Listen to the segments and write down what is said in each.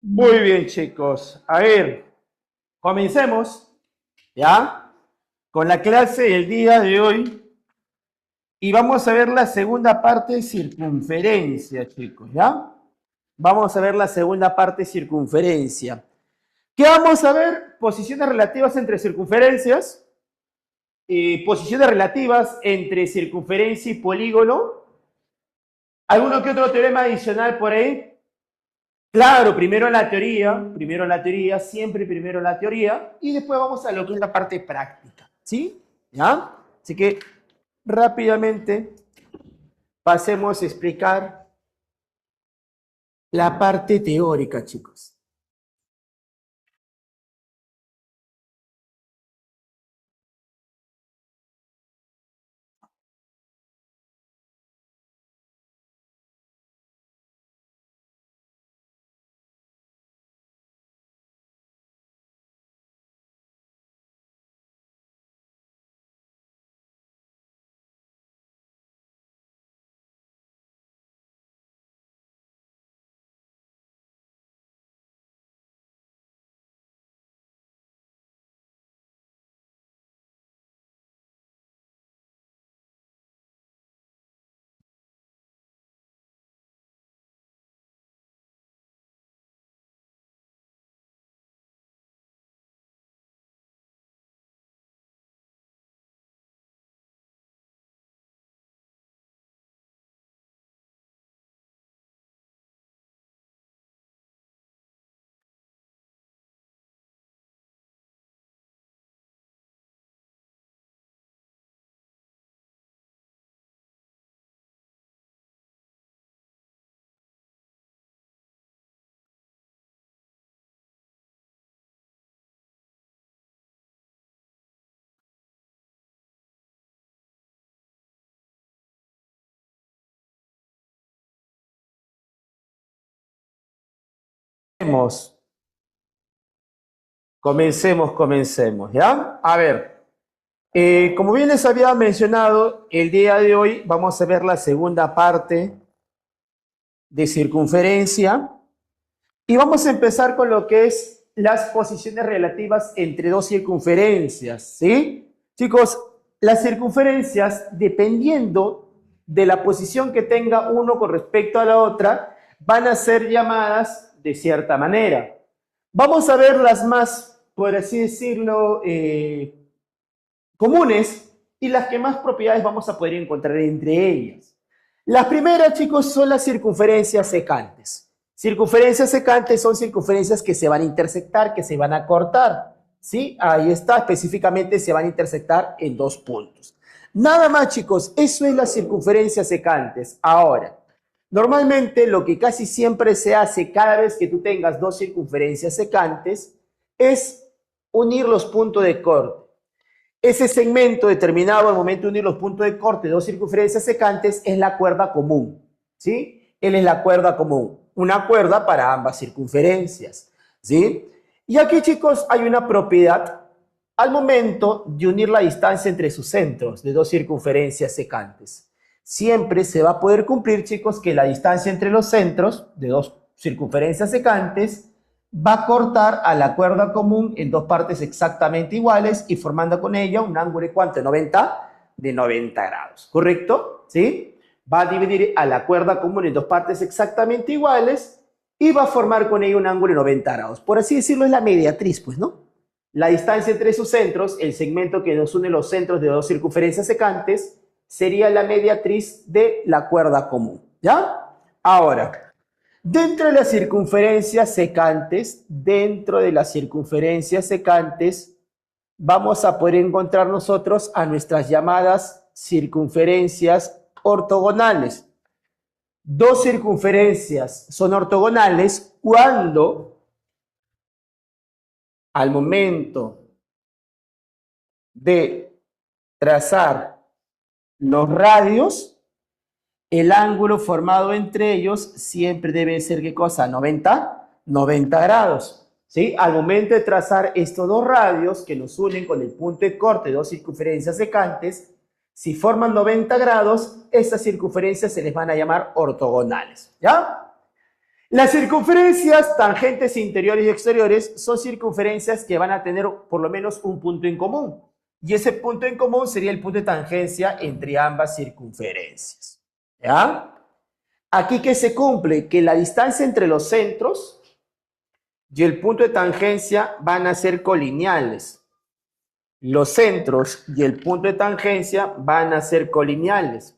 Muy bien, chicos. A ver, comencemos, ¿ya? Con la clase del día de hoy. Y vamos a ver la segunda parte, circunferencia, chicos, ¿ya? Vamos a ver la segunda parte, circunferencia. ¿Qué vamos a ver? Posiciones relativas entre circunferencias, posiciones relativas entre circunferencia y polígono. ¿Alguno que otro teorema adicional por ahí? Claro, primero la teoría, siempre primero la teoría, y después vamos a lo que es la parte práctica, ¿sí? ¿Ya? Así que rápidamente pasemos a explicar la parte teórica, chicos. Comencemos, comencemos, ¿ya? A ver, como bien les había mencionado, el día de hoy vamos a ver la segunda parte de circunferencia. Y vamos a empezar con lo que es las posiciones relativas entre dos circunferencias, ¿sí? Chicos, las circunferencias, dependiendo de la posición que tenga uno con respecto a la otra, van a ser llamadas de cierta manera. Vamos a ver las más, por así decirlo, comunes y las que más propiedades vamos a poder encontrar entre ellas. Las primeras, chicos, son las circunferencias secantes. Circunferencias secantes son circunferencias que se van a intersectar, que se van a cortar, ¿sí? Ahí está, específicamente se van a intersectar en dos puntos. Nada más, chicos, eso es las circunferencias secantes. Ahora, normalmente lo que casi siempre se hace cada vez que tú tengas dos circunferencias secantes es unir los puntos de corte. Ese segmento determinado al momento de unir los puntos de corte de dos circunferencias secantes es la cuerda común, ¿sí? Él es la cuerda común, una cuerda para ambas circunferencias, ¿sí? Y aquí, chicos, hay una propiedad al momento de unir la distancia entre sus centros de dos circunferencias secantes. Siempre se va a poder cumplir, chicos, que la distancia entre los centros de dos circunferencias secantes va a cortar a la cuerda común en dos partes exactamente iguales y formando con ella un ángulo de ¿cuánto? De 90 grados, ¿correcto? ¿Sí? Va a dividir a la cuerda común en dos partes exactamente iguales y va a formar con ella un ángulo de 90 grados. Por así decirlo, es la mediatriz, pues, ¿no? La distancia entre sus centros, el segmento que nos une los centros de dos circunferencias secantes, sería la mediatriz de la cuerda común, ¿ya? Ahora, dentro de las circunferencias secantes, vamos a poder encontrar nosotros a nuestras llamadas circunferencias ortogonales. Dos circunferencias son ortogonales cuando al momento de trazar los radios, el ángulo formado entre ellos siempre debe ser, ¿qué cosa? 90 grados, ¿sí? Al momento de trazar estos dos radios que nos unen con el punto de corte de dos circunferencias secantes, si forman 90 grados, estas circunferencias se les van a llamar ortogonales, ¿ya? Las circunferencias tangentes interiores y exteriores son circunferencias que van a tener por lo menos un punto en común. Y ese punto en común sería el punto de tangencia entre ambas circunferencias. ¿Ya? Aquí que se cumple que la distancia entre los centros y el punto de tangencia van a ser colineales. Los centros y el punto de tangencia van a ser colineales.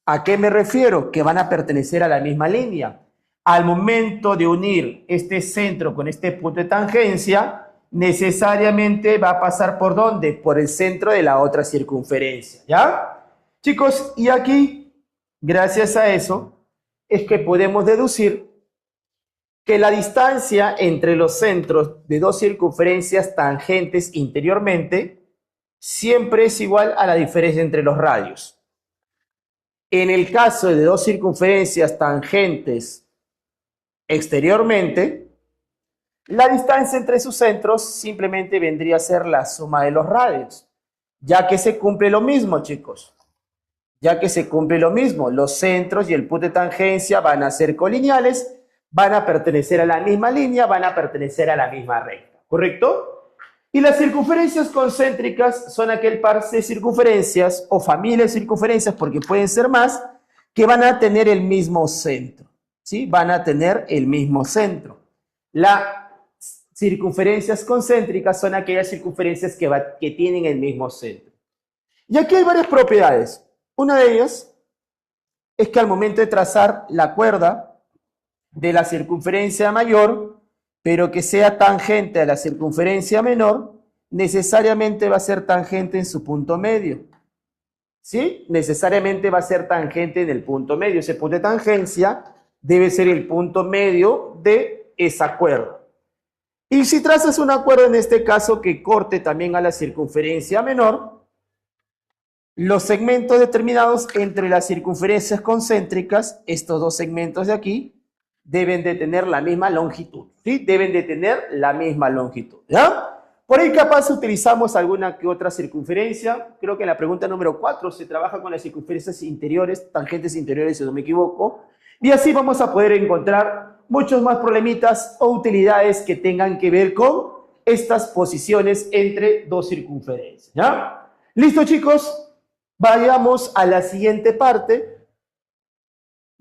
¿A qué me refiero? Que van a pertenecer a la misma línea. Al momento de unir este centro con este punto de tangencia, necesariamente va a pasar ¿por dónde? Por el centro de la otra circunferencia, ¿ya? Chicos, y aquí, gracias a eso, es que podemos deducir que la distancia entre los centros de dos circunferencias tangentes interiormente siempre es igual a la diferencia entre los radios. En el caso de dos circunferencias tangentes exteriormente, la distancia entre sus centros simplemente vendría a ser la suma de los radios, ya que se cumple lo mismo, chicos. Ya que se cumple lo mismo, los centros y el punto de tangencia van a ser colineales, van a pertenecer a la misma línea, van a pertenecer a la misma recta, ¿correcto? Y las circunferencias concéntricas son aquel par de circunferencias o familia de circunferencias, porque pueden ser más, que van a tener el mismo centro, ¿sí? Van a tener el mismo centro. Las circunferencias concéntricas son aquellas circunferencias que tienen el mismo centro. Y aquí hay varias propiedades. Una de ellas es que al momento de trazar la cuerda de la circunferencia mayor, pero que sea tangente a la circunferencia menor, necesariamente va a ser tangente en su punto medio. ¿Sí? Necesariamente va a ser tangente en el punto medio. Ese punto de tangencia debe ser el punto medio de esa cuerda. Y si trazas una cuerda en este caso que corte también a la circunferencia menor, los segmentos determinados entre las circunferencias concéntricas, estos dos segmentos de aquí, deben de tener la misma longitud, ¿sí? Deben de tener la misma longitud, ¿ya? Por ahí capaz utilizamos alguna que otra circunferencia. Creo que en la pregunta número 4 se trabaja con las circunferencias interiores, tangentes interiores, si no me equivoco. Y así vamos a poder encontrar muchos más problemitas o utilidades que tengan que ver con estas posiciones entre dos circunferencias, ¿ya? ¿Listo, chicos? Vayamos a la siguiente parte.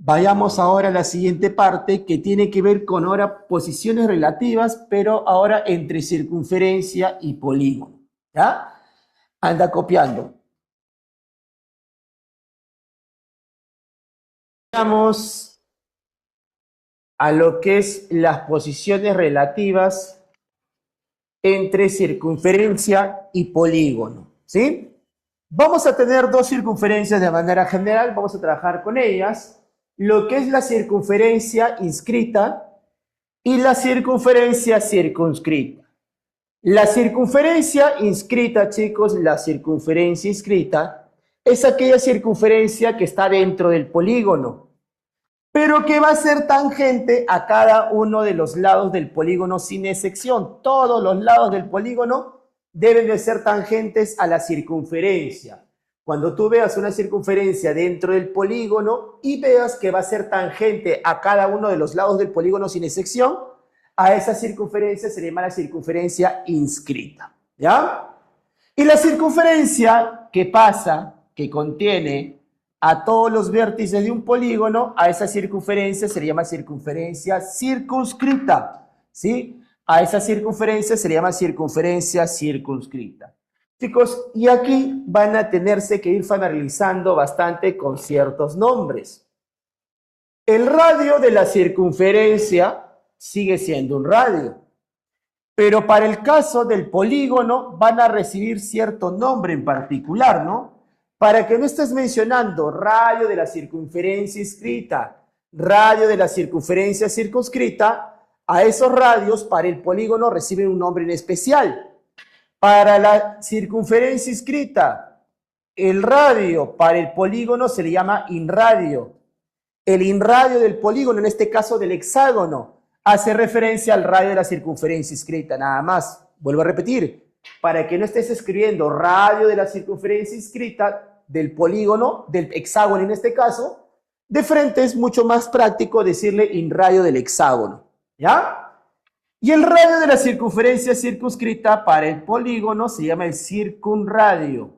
Vayamos ahora a la siguiente parte que tiene que ver con ahora posiciones relativas, pero ahora entre circunferencia y polígono. ¿Ya? Anda copiando. Vamos a lo que es las posiciones relativas entre circunferencia y polígono. ¿Sí? Vamos a tener dos circunferencias de manera general, vamos a trabajar con ellas. Lo que es la circunferencia inscrita y la circunferencia circunscrita. La circunferencia inscrita, chicos, la circunferencia inscrita es aquella circunferencia que está dentro del polígono, pero que va a ser tangente a cada uno de los lados del polígono sin excepción. Todos los lados del polígono deben de ser tangentes a la circunferencia. Cuando tú veas una circunferencia dentro del polígono y veas que va a ser tangente a cada uno de los lados del polígono sin excepción, a esa circunferencia se le llama la circunferencia inscrita, ¿ya? Y la circunferencia que pasa, que contiene a todos los vértices de un polígono, a esa circunferencia se le llama circunferencia circunscrita, ¿sí? A esa circunferencia se le llama circunferencia circunscrita. Chicos, y aquí van a tenerse que ir familiarizando bastante con ciertos nombres. El radio de la circunferencia sigue siendo un radio, pero para el caso del polígono van a recibir cierto nombre en particular, ¿no? Para que no estés mencionando radio de la circunferencia inscrita, radio de la circunferencia circunscrita, a esos radios para el polígono reciben un nombre en especial. Para la circunferencia inscrita, el radio para el polígono se le llama inradio. El inradio del polígono, en este caso del hexágono, hace referencia al radio de la circunferencia inscrita, nada más. Vuelvo a repetir, para que no estés escribiendo radio de la circunferencia inscrita del polígono, del hexágono en este caso, De frente es mucho más práctico decirle in radio del hexágono, ¿ya? Y el radio de la circunferencia circunscrita para el polígono se llama el circunradio.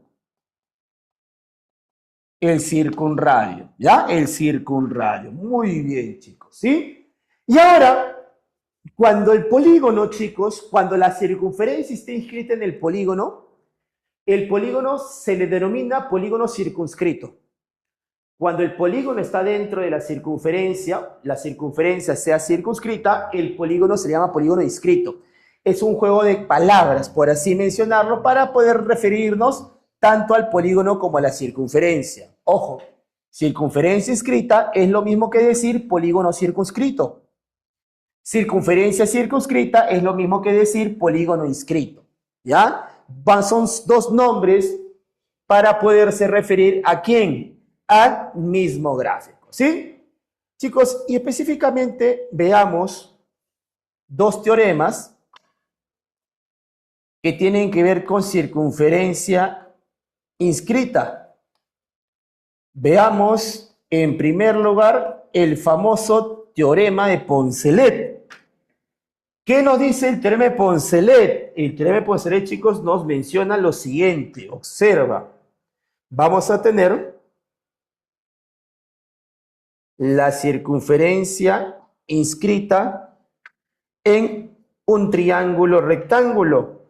El circunradio, ¿ya? El circunradio. Muy bien, chicos, ¿sí? Y ahora, cuando el polígono, chicos, cuando la circunferencia esté inscrita en el polígono se le denomina polígono circunscrito. Cuando el polígono está dentro de la circunferencia sea circunscrita, el polígono se llama polígono inscrito. Es un juego de palabras, por así mencionarlo, para poder referirnos tanto al polígono como a la circunferencia. Ojo, circunferencia inscrita es lo mismo que decir polígono circunscrito. Circunferencia circunscrita es lo mismo que decir polígono inscrito, ¿ya? Son dos nombres para poderse referir ¿a quién? Al mismo gráfico, ¿sí? Chicos, y específicamente veamos dos teoremas que tienen que ver con circunferencia inscrita. Veamos, en primer lugar, el famoso teorema de Poncelet. ¿Qué nos dice el teorema de Poncelet? El teorema de Poncelet, chicos, nos menciona lo siguiente. Observa. Vamos a tener la circunferencia inscrita en un triángulo rectángulo.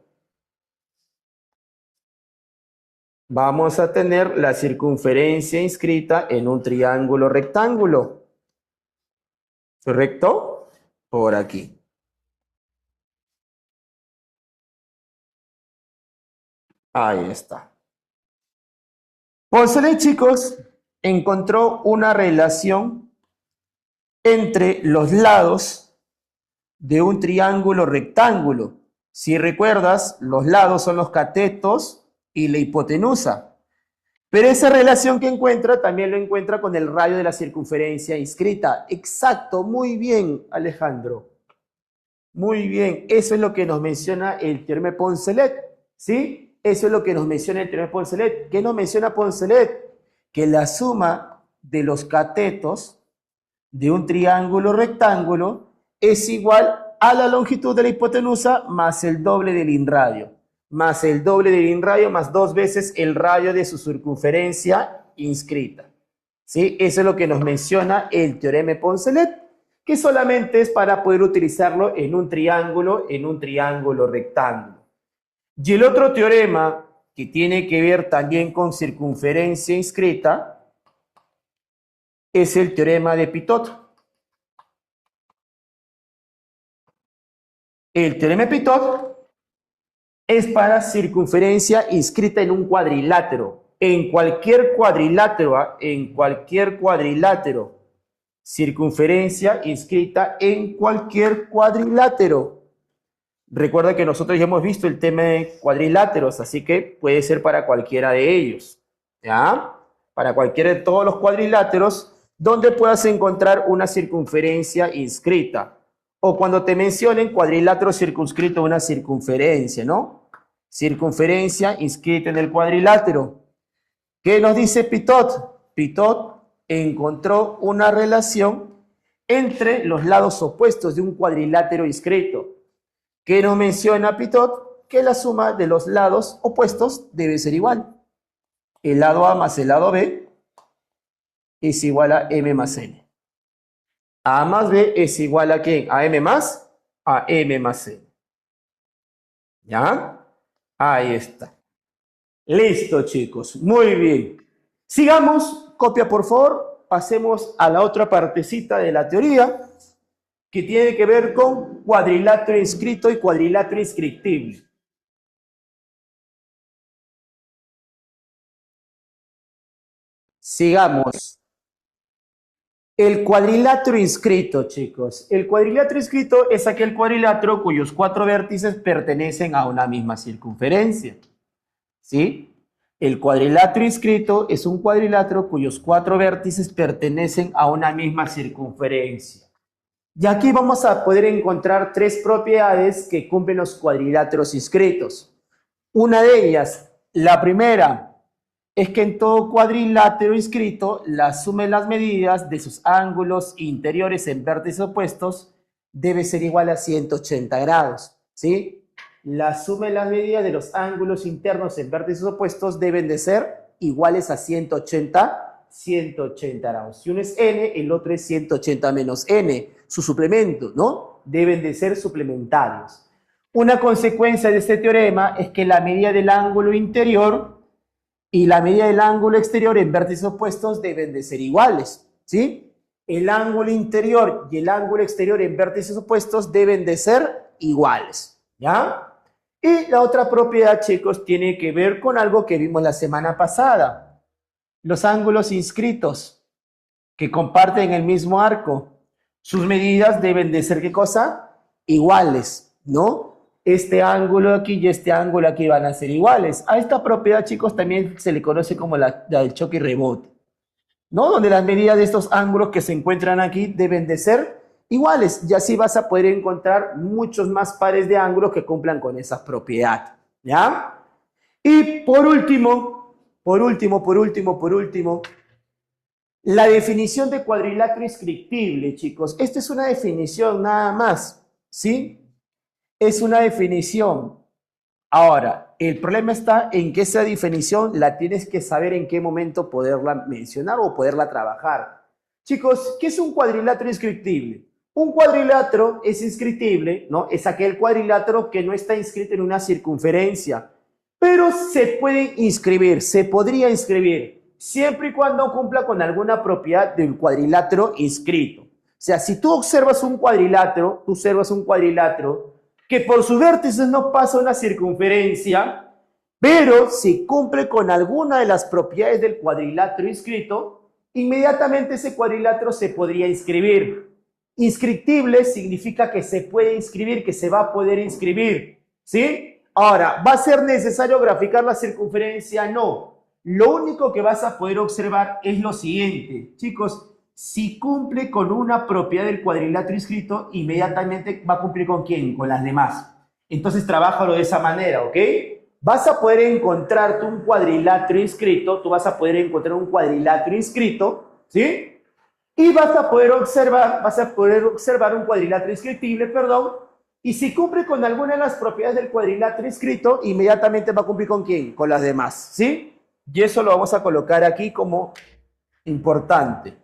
Vamos a tener la circunferencia inscrita en un triángulo rectángulo. ¿Correcto? Por aquí. Ahí está. Poncelet, chicos, encontró una relación entre los lados de un triángulo rectángulo. Si recuerdas, los lados son los catetos y la hipotenusa. Pero esa relación que encuentra también lo encuentra con el radio de la circunferencia inscrita. Exacto, muy bien, Alejandro. Muy bien, eso es lo que nos menciona el teorema de Poncelet, ¿sí? Eso es lo que nos menciona el teorema de Poncelet. ¿Qué nos menciona Poncelet? Que la suma de los catetos de un triángulo rectángulo es igual a la longitud de la hipotenusa más el doble del inradio. Más el doble del inradio más 2 veces el radio de su circunferencia inscrita. ¿Sí? Eso es lo que nos menciona el teorema de Poncelet, que solamente es para poder utilizarlo en un triángulo rectángulo. Y el otro teorema que tiene que ver también con circunferencia inscrita es el teorema de Pitot. El teorema de Pitot es para circunferencia inscrita en un cuadrilátero. En cualquier cuadrilátero, circunferencia inscrita en cualquier cuadrilátero. Recuerda que nosotros ya hemos visto el tema de cuadriláteros, así que puede ser para cualquiera de ellos, ¿ya? Para cualquiera de todos los cuadriláteros donde puedas encontrar una circunferencia inscrita. O cuando te mencionen cuadrilátero circunscrito una circunferencia, ¿no? Circunferencia inscrita en el cuadrilátero. ¿Qué nos dice Pitot? Pitot encontró una relación entre los lados opuestos de un cuadrilátero inscrito. ¿Qué nos menciona Pitot? Que la suma de los lados opuestos debe ser igual. El lado A más el lado B es igual a M más N. A más B es igual a ¿qué? A M más N. ¿Ya? Ahí está. Listo, chicos. Muy bien. Sigamos. Copia, por favor. Pasemos a la otra partecita de la teoría que tiene que ver con cuadrilátero inscrito y cuadrilátero inscriptible. Sigamos. El cuadrilátero inscrito, chicos. El cuadrilátero inscrito es aquel cuadrilátero cuyos 4 vértices pertenecen a una misma circunferencia. ¿Sí? El cuadrilátero inscrito es un cuadrilátero cuyos 4 vértices pertenecen a una misma circunferencia. Y aquí vamos a poder encontrar 3 propiedades que cumplen los cuadriláteros inscritos. Una de ellas, la primera, es que en todo cuadrilátero inscrito, la suma de las medidas de sus ángulos interiores en vértices opuestos debe ser igual a 180 grados, ¿sí? La suma de las medidas de los ángulos internos en vértices opuestos deben de ser iguales a 180 grados. Si uno es n, el otro es 180 menos n, su suplemento, ¿no? Deben de ser suplementarios. Una consecuencia de este teorema es que la medida del ángulo interior y la medida del ángulo exterior en vértices opuestos deben de ser iguales, ¿sí? El ángulo interior y el ángulo exterior en vértices opuestos deben de ser iguales, ¿ya? Y la otra propiedad, chicos, tiene que ver con algo que vimos la semana pasada. Los ángulos inscritos que comparten el mismo arco, sus medidas deben de ser, ¿qué cosa? Iguales, ¿no? Este ángulo aquí y este ángulo aquí van a ser iguales. A esta propiedad, chicos, también se le conoce como la del choque y rebote, ¿no? Donde las medidas de estos ángulos que se encuentran aquí deben de ser iguales. Y así vas a poder encontrar muchos más pares de ángulos que cumplan con esa propiedad, ¿ya? Y por último, la definición de cuadrilátero inscriptible, chicos. Esta es una definición nada más, ¿sí? Es una definición. Ahora, el problema está en que esa definición la tienes que saber en qué momento poderla mencionar o poderla trabajar. Chicos, ¿qué es un cuadrilátero inscriptible? Un cuadrilátero es inscriptible, ¿no? Es aquel cuadrilátero que no está inscrito en una circunferencia, pero se puede inscribir, se podría inscribir, siempre y cuando cumpla con alguna propiedad del cuadrilátero inscrito. O sea, si tú observas un cuadrilátero, que por sus vértices no pasa una circunferencia, pero si cumple con alguna de las propiedades del cuadrilátero inscrito, inmediatamente ese cuadrilátero se podría inscribir. Inscriptible significa que se puede inscribir, que se va a poder inscribir, ¿sí? Ahora, ¿va a ser necesario graficar la circunferencia? No. Lo único que vas a poder observar es lo siguiente, chicos. Si cumple con una propiedad del cuadrilátero inscrito, inmediatamente va a cumplir ¿con quién? Con las demás. Entonces, trabájalo de esa manera, ¿ok? Vas a poder encontrarte un cuadrilátero inscrito, tú vas a poder encontrar un cuadrilátero inscrito, ¿sí? Y vas a poder observar un cuadrilátero inscriptible, perdón, y si cumple con alguna de las propiedades del cuadrilátero inscrito, inmediatamente va a cumplir ¿con quién? Con las demás, ¿sí? Y eso lo vamos a colocar aquí como importante.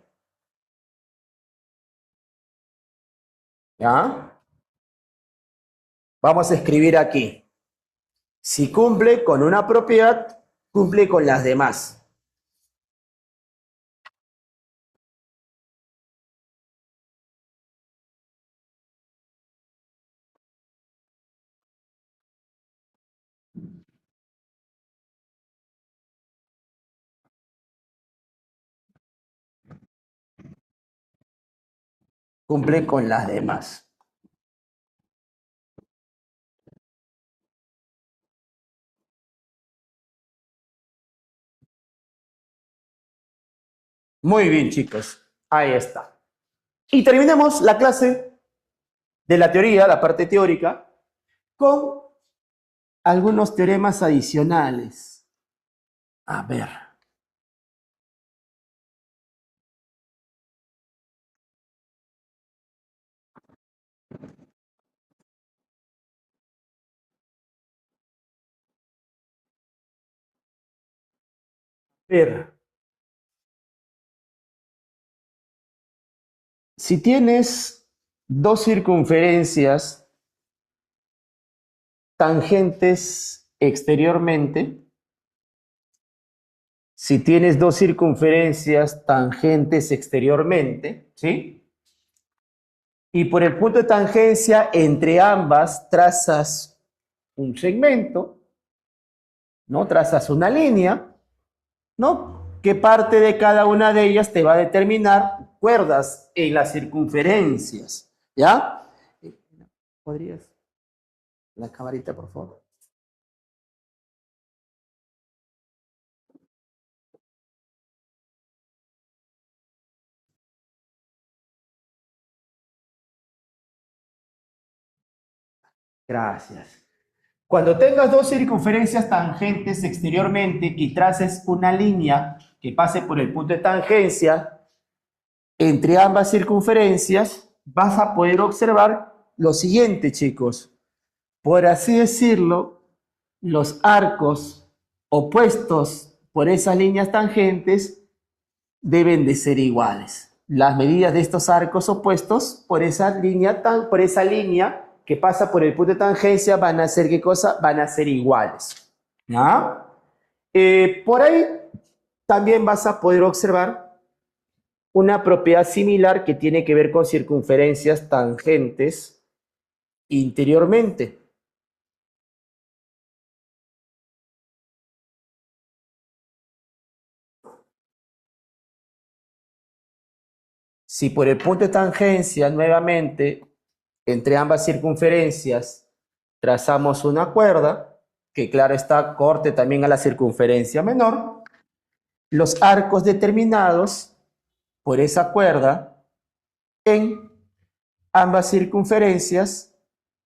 ¿Ya? Vamos a escribir aquí. Si cumple con una propiedad, cumple con las demás. Cumple con las demás. Muy bien, chicos. Ahí está. Y terminemos la clase de la teoría, la parte teórica, con algunos teoremas adicionales. A ver. Ver. Si tienes dos circunferencias tangentes exteriormente, si tienes dos circunferencias tangentes exteriormente, ¿sí? Y por el punto de tangencia entre ambas trazas un segmento, ¿no? Trazas una línea, ¿no? ¿Qué parte de cada una de ellas te va a determinar cuerdas en las circunferencias? ¿Ya? ¿Podrías? La camarita, por favor. Gracias. Cuando tengas dos circunferencias tangentes exteriormente y traces una línea que pase por el punto de tangencia entre ambas circunferencias, vas a poder observar lo siguiente, chicos. Por así decirlo, los arcos opuestos por esas líneas tangentes deben de ser iguales. Las medidas de estos arcos opuestos por esa línea que pasa por el punto de tangencia van a ser, ¿qué cosa? Van a ser iguales. ¿Ya? Por ahí también vas a poder observar una propiedad similar que tiene que ver con circunferencias tangentes interiormente. Si por el punto de tangencia nuevamente entre ambas circunferencias trazamos una cuerda, que claro está, corte también a la circunferencia menor, los arcos determinados por esa cuerda en ambas circunferencias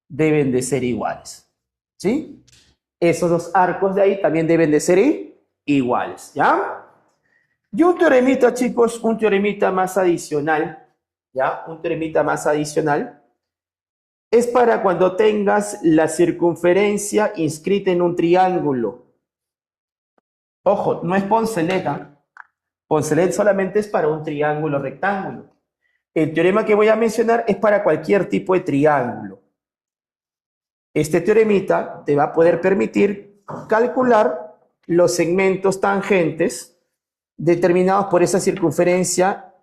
deben de ser iguales. ¿Sí? Esos dos arcos de ahí también deben de ser iguales. ¿Ya? Y un teoremita, chicos, un teoremita más adicional, ¿ya? Un teoremita más adicional es para cuando tengas la circunferencia inscrita en un triángulo. Ojo, no es Poncelet, ¿ah? Poncelet solamente es para un triángulo rectángulo. El teorema que voy a mencionar es para cualquier tipo de triángulo. Este teoremita te va a poder permitir calcular los segmentos tangentes determinados por esa circunferencia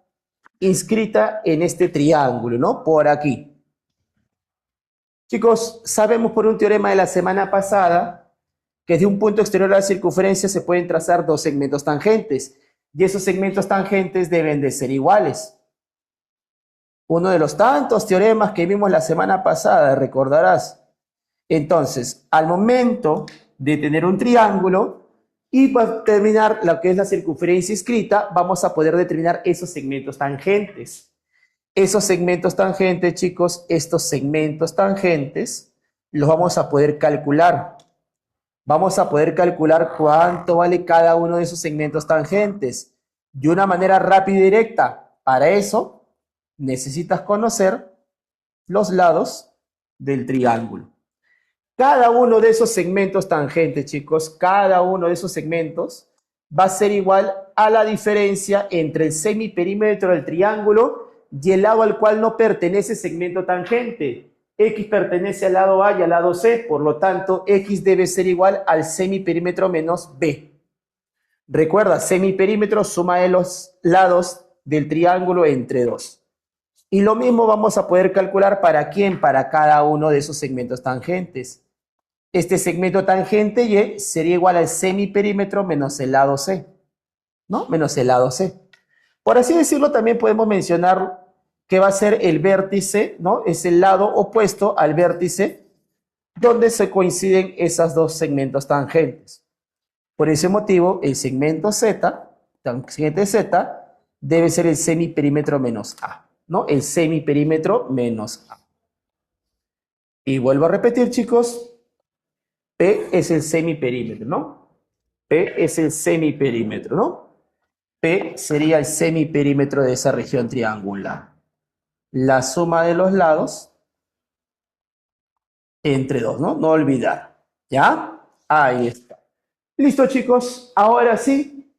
inscrita en este triángulo, ¿no? Por aquí. Chicos, sabemos por un teorema de la semana pasada que de un punto exterior a la circunferencia se pueden trazar dos segmentos tangentes y esos segmentos tangentes deben de ser iguales. Uno de los tantos teoremas que vimos la semana pasada, recordarás. Entonces, al momento de tener un triángulo y para determinar lo que es la circunferencia inscrita, vamos a poder determinar esos segmentos tangentes. Esos segmentos tangentes, chicos, estos segmentos tangentes, los vamos a poder calcular. Vamos a poder calcular cuánto vale cada uno de esos segmentos tangentes de una manera rápida y directa. Para eso, necesitas conocer los lados del triángulo. Cada uno de esos segmentos tangentes, chicos, cada uno de esos segmentos va a ser igual a la diferencia entre el semiperímetro del triángulo y el lado al cual no pertenece segmento tangente. X pertenece al lado A y al lado C, por lo tanto, X debe ser igual al semiperímetro menos B. Recuerda, semiperímetro, suma de los lados del triángulo entre 2. Y lo mismo vamos a poder calcular para quién, para cada uno de esos segmentos tangentes. Este segmento tangente Y sería igual al semiperímetro menos el lado C, ¿no? Menos el lado C. Por así decirlo, también podemos mencionar que va a ser el vértice, ¿no? Es el lado opuesto al vértice donde se coinciden esos dos segmentos tangentes. Por ese motivo, el segmento Z, tangente Z, debe ser el semiperímetro menos A, ¿no? El semiperímetro menos A. Y vuelvo a repetir, chicos, P es el semiperímetro, ¿no? P es el semiperímetro, ¿no? P sería el semiperímetro de esa región triangular. La suma de los lados entre 2, ¿no? No olvidar. ¿Ya? Ahí está. Listo, chicos. Ahora sí,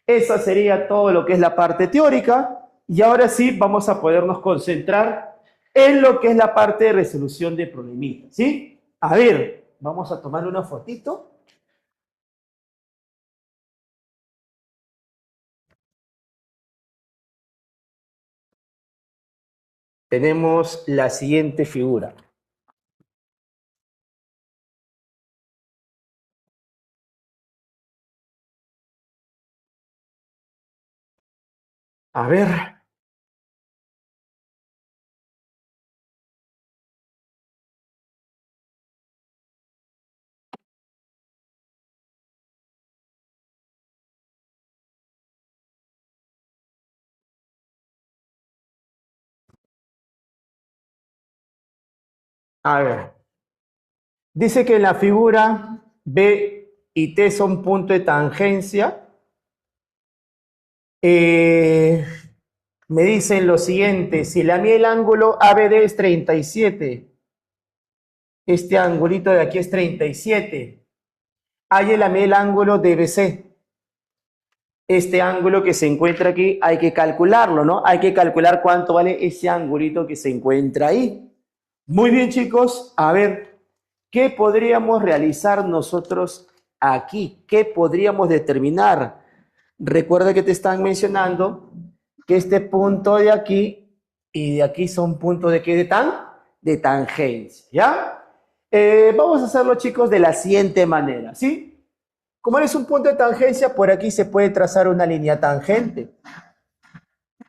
esa sería todo lo que es la parte teórica. Y ahora sí, vamos a podernos concentrar en lo que es la parte de resolución de problemitas, ¿sí? A ver, vamos a tomar una fotito. Tenemos la siguiente figura. A ver, a ver. Dice que en la figura B y T son punto de tangencia. Me dicen lo siguiente, si a mí el ángulo ABD es 37, este angulito de aquí es 37, hay a mí el ángulo DBC. Este ángulo que se encuentra aquí hay que calcularlo, ¿no? Hay que calcular cuánto vale ese angulito que se encuentra ahí. Muy bien, chicos. A ver, ¿qué podríamos realizar nosotros aquí? ¿Qué podríamos determinar? Recuerda que te están mencionando que este punto de aquí y de aquí son puntos de ¿qué? De tangencia, ¿ya? Vamos a hacerlo, chicos, de la siguiente manera, ¿sí? Como es un punto de tangencia, por aquí se puede trazar una línea tangente.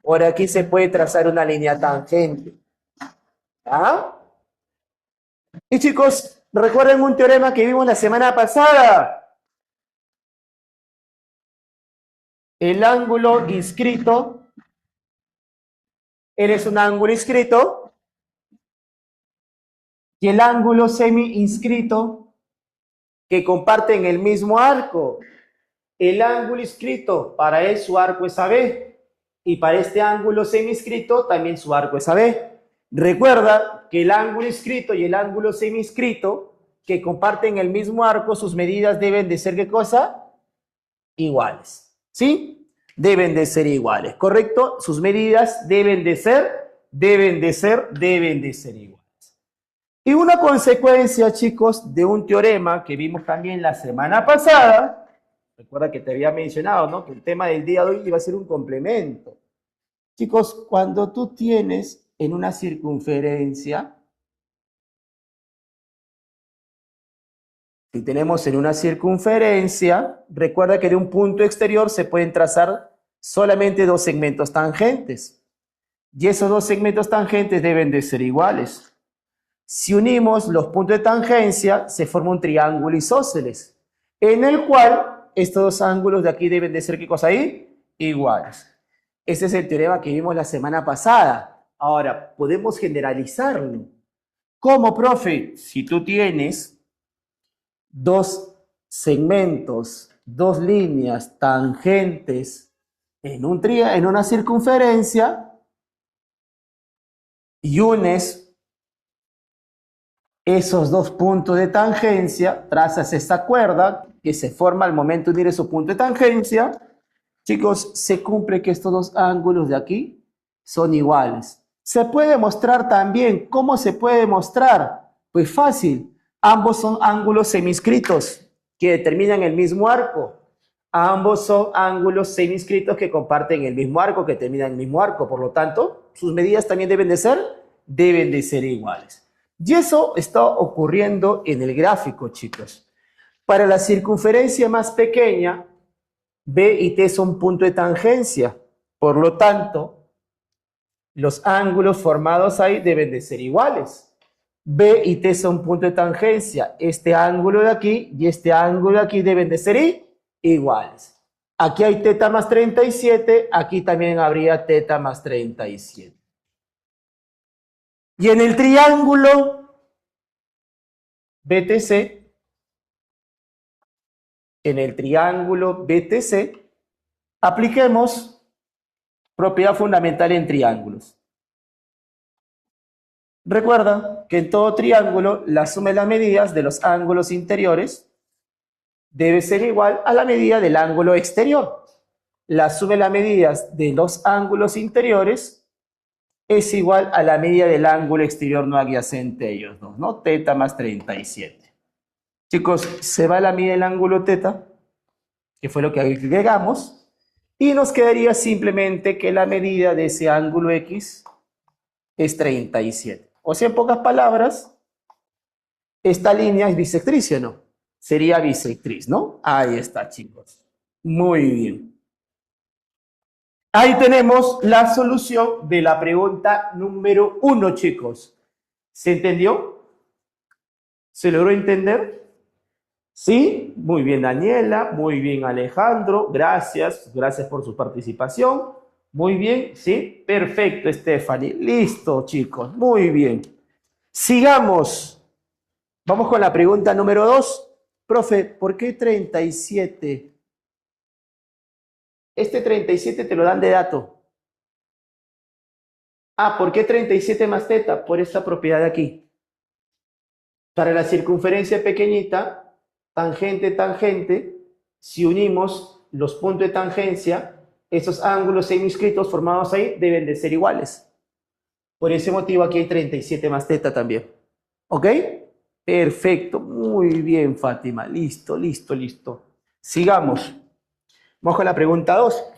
Por aquí se puede trazar una línea tangente. ¿Ah? Y chicos, recuerden un teorema que vimos la semana pasada. El ángulo inscrito. Él es un ángulo inscrito. Y el ángulo semi inscrito que comparten el mismo arco. El ángulo inscrito, para él su arco es AB. Y para este ángulo semi-inscrito también su arco es AB. Recuerda que el ángulo inscrito y el ángulo semi-inscrito, que comparten el mismo arco, sus medidas deben de ser, ¿qué cosa? Iguales. ¿Sí? Deben de ser iguales, ¿correcto? Sus medidas deben de ser iguales. Y una consecuencia, chicos, de un teorema que vimos también la semana pasada, recuerda que te había mencionado, ¿no? Que el tema del día de hoy iba a ser un complemento. Chicos, cuando tú tienes en una circunferencia, si tenemos en una circunferencia, recuerda que de un punto exterior se pueden trazar solamente dos segmentos tangentes. Y esos dos segmentos tangentes deben de ser iguales. Si unimos los puntos de tangencia, se forma un triángulo isósceles, en el cual estos dos ángulos de aquí deben de ser, ¿qué cosa ahí? Iguales. Ese es el teorema que vimos la semana pasada. Ahora, podemos generalizarlo. ¿Cómo, profe? Si tú tienes dos segmentos, dos líneas tangentes en una circunferencia y unes esos dos puntos de tangencia, trazas esta cuerda que se forma al momento de unir esos puntos de tangencia, chicos, se cumple que estos dos ángulos de aquí son iguales. Se puede mostrar también. ¿Cómo se puede mostrar? Pues fácil. Ambos son ángulos seminscritos que determinan el mismo arco. Ambos son ángulos seminscritos que comparten el mismo arco, que terminan el mismo arco. Por lo tanto, sus medidas también deben de ser iguales. Y eso está ocurriendo en el gráfico, chicos. Para la circunferencia más pequeña, B y T son punto de tangencia. Por lo tanto, los ángulos formados ahí deben de ser iguales. B y T son punto de tangencia. Este ángulo de aquí y este ángulo de aquí deben de ser iguales. Aquí hay teta más 37, aquí también habría teta más 37. Y en el triángulo BTC, apliquemos propiedad fundamental en triángulos. Recuerda que en todo triángulo la suma de las medidas de los ángulos interiores debe ser igual a la medida del ángulo exterior. La suma de las medidas de los ángulos interiores es igual a la medida del ángulo exterior no adyacente a ellos dos, ¿no? Teta más 37. Chicos, se va la medida del ángulo teta, que fue lo que agregamos, y nos quedaría simplemente que la medida de ese ángulo X es 37. O sea, en pocas palabras, esta línea es bisectriz, ¿o no? Sería bisectriz, ¿no? Ahí está, chicos. Muy bien. Ahí tenemos la solución de la pregunta número 1, chicos. ¿Se entendió? ¿Se logró entender? ¿Sí? Muy bien, Daniela. Muy bien, Alejandro. Gracias. Gracias por su participación. Muy bien. ¿Sí? Perfecto, Stephanie. Listo, chicos. Muy bien. Sigamos. Vamos con la pregunta número 2. Profe, ¿por qué 37? Este 37 te lo dan de dato. Ah, ¿por qué 37 más teta? Por esta propiedad de aquí. Para la circunferencia pequeñita, tangente, tangente, si unimos los puntos de tangencia, esos ángulos semiscritos formados ahí deben de ser iguales. Por ese motivo aquí hay 37 más teta también. ¿Ok? Perfecto. Muy bien, Fátima. Listo, listo, listo. Sigamos. Vamos con la pregunta 2.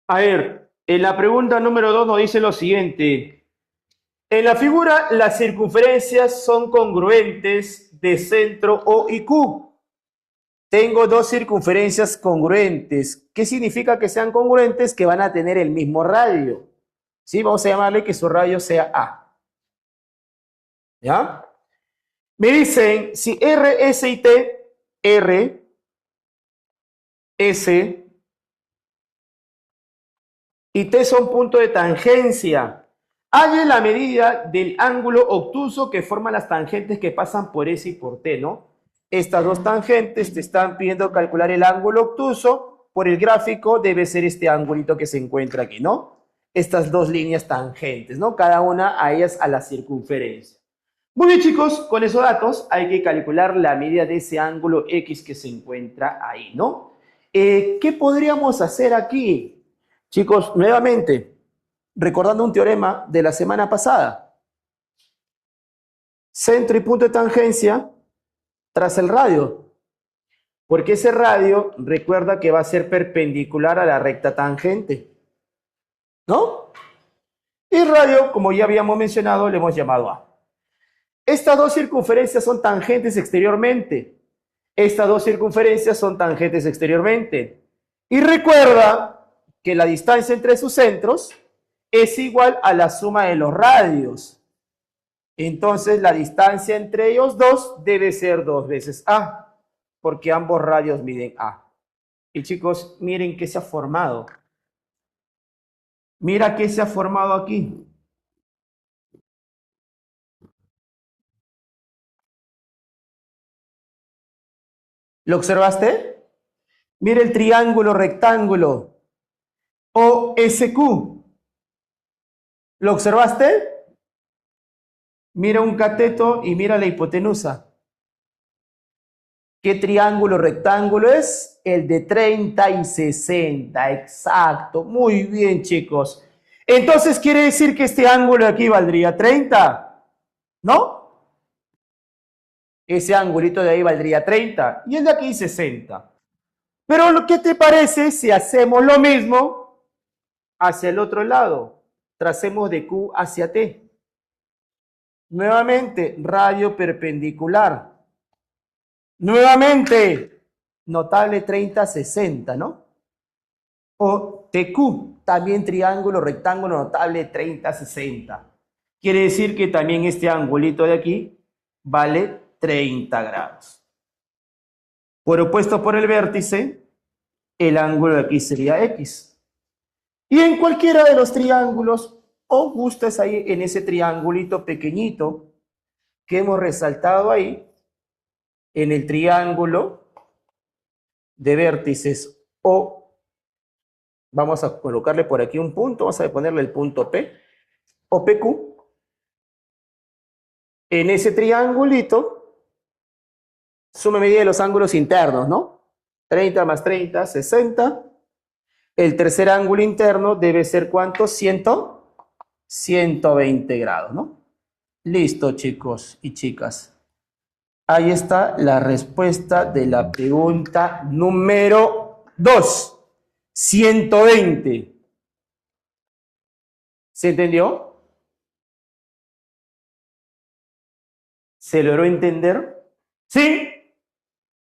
A ver, en la pregunta número 2 nos dice lo siguiente. En la figura, las circunferencias son congruentes de centro O y Q. Tengo dos circunferencias congruentes. ¿Qué significa que sean congruentes? Que van a tener el mismo radio. ¿Sí? Vamos a llamarle que su radio sea A. ¿Ya? Me dicen, si R, S y T, R, S y T son puntos de tangencia, halle la medida del ángulo obtuso que forman las tangentes que pasan por S y por T, ¿no? Estas dos tangentes te están pidiendo calcular el ángulo obtuso. Por el gráfico debe ser este angulito que se encuentra aquí, ¿no? Estas dos líneas tangentes, ¿no? Cada una a ellas a la circunferencia. Muy bien, chicos, con esos datos hay que calcular la medida de ese ángulo X que se encuentra ahí, ¿no? ¿Qué podríamos hacer aquí? Chicos, nuevamente, recordando un teorema de la semana pasada. Centro y punto de tangencia tras el radio. Porque ese radio, recuerda que va a ser perpendicular a la recta tangente, ¿no? Y radio, como ya habíamos mencionado, le hemos llamado A. Estas dos circunferencias son tangentes exteriormente. Estas dos circunferencias son tangentes exteriormente. Y recuerda que la distancia entre sus centros es igual a la suma de los radios. Entonces, la distancia entre ellos dos debe ser 2 veces A, porque ambos radios miden A. Y chicos, miren qué se ha formado. Mira qué se ha formado aquí. ¿Lo observaste? Mira el triángulo rectángulo OSQ. ¿Lo observaste? Mira un cateto y mira la hipotenusa. ¿Qué triángulo rectángulo es? El de 30 y 60. Exacto. Muy bien, chicos. Entonces, ¿quiere decir que este ángulo de aquí valdría 30? ¿No? Ese angulito de ahí valdría 30 y el de aquí 60. Pero, ¿qué te parece si hacemos lo mismo hacia el otro lado? Tracemos de Q hacia T. Nuevamente, radio perpendicular. Nuevamente, notable 30, 60, ¿no? O TQ, también triángulo, rectángulo, notable 30, 60. Quiere decir que también este angulito de aquí vale 30 grados. Por opuesto por el vértice, el ángulo de aquí sería X. Y en cualquiera de los triángulos, o gustes ahí en ese triangulito pequeñito que hemos resaltado ahí, en el triángulo de vértices O Vamos a colocarle por aquí un punto, vamos a ponerle el punto P o PQ. En ese triangulito, suma medida de los ángulos internos, ¿no? 30 más 30, 60. El tercer ángulo interno debe ser ¿cuánto? 120 grados, ¿no? Listo, chicos y chicas. Ahí está la respuesta de la pregunta número 2. 120. ¿Se entendió? ¿Se logró entender? ¿Sí?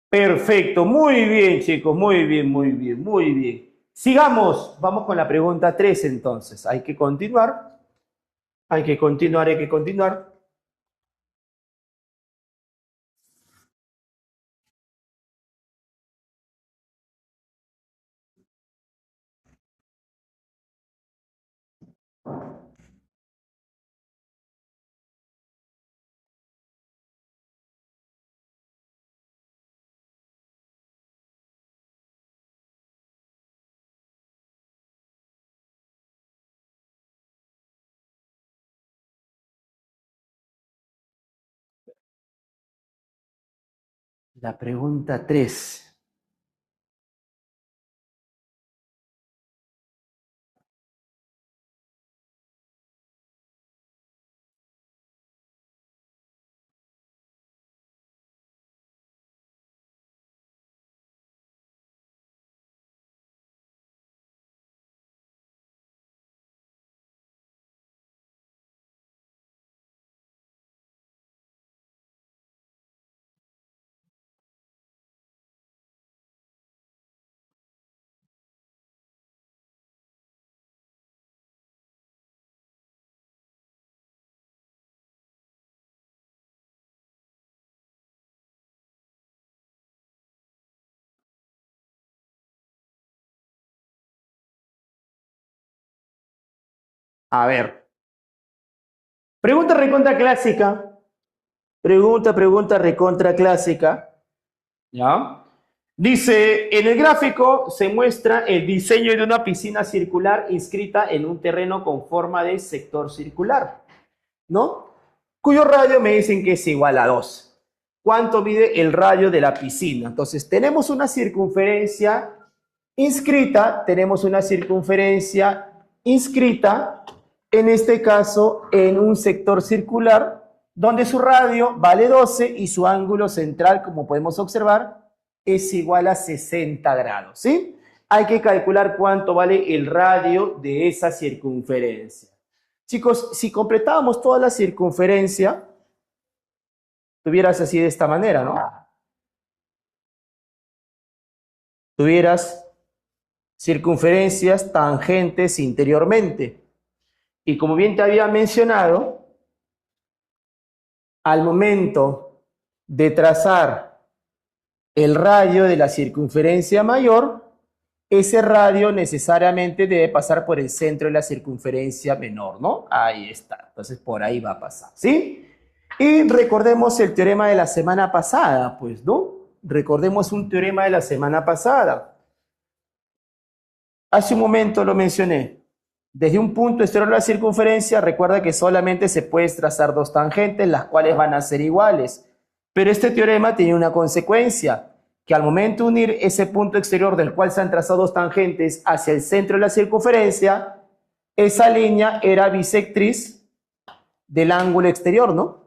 Perfecto. Muy bien, chicos. Muy bien, muy bien, muy bien. Sigamos. Vamos con la pregunta 3 entonces. Hay que continuar. Hay que continuar, hay que continuar. La pregunta 3. A ver. Pregunta recontra clásica. Pregunta recontra clásica. ¿Ya? Dice, en el gráfico se muestra el diseño de una piscina circular inscrita en un terreno con forma de sector circular, ¿no? Cuyo radio me dicen que es igual a 2. ¿Cuánto mide el radio de la piscina? Entonces, tenemos una circunferencia inscrita, en este caso, en un sector circular, donde su radio vale 12 y su ángulo central, como podemos observar, es igual a 60 grados, ¿sí? Hay que calcular cuánto vale el radio de esa circunferencia. Chicos, si completábamos toda la circunferencia, tuvieras así de esta manera, ¿no? Tuvieras circunferencias tangentes interiormente. Y como bien te había mencionado, al momento de trazar el radio de la circunferencia mayor, ese radio necesariamente debe pasar por el centro de la circunferencia menor, ¿no? Ahí está. Entonces, por ahí va a pasar, ¿sí? Y recordemos el teorema de la semana pasada, pues, ¿no? Recordemos un teorema de la semana pasada. Hace un momento lo mencioné. Desde un punto exterior de la circunferencia, recuerda que solamente se puede trazar dos tangentes, las cuales van a ser iguales. Pero este teorema tiene una consecuencia, que al momento de unir ese punto exterior del cual se han trazado dos tangentes hacia el centro de la circunferencia, esa línea era bisectriz del ángulo exterior, ¿no?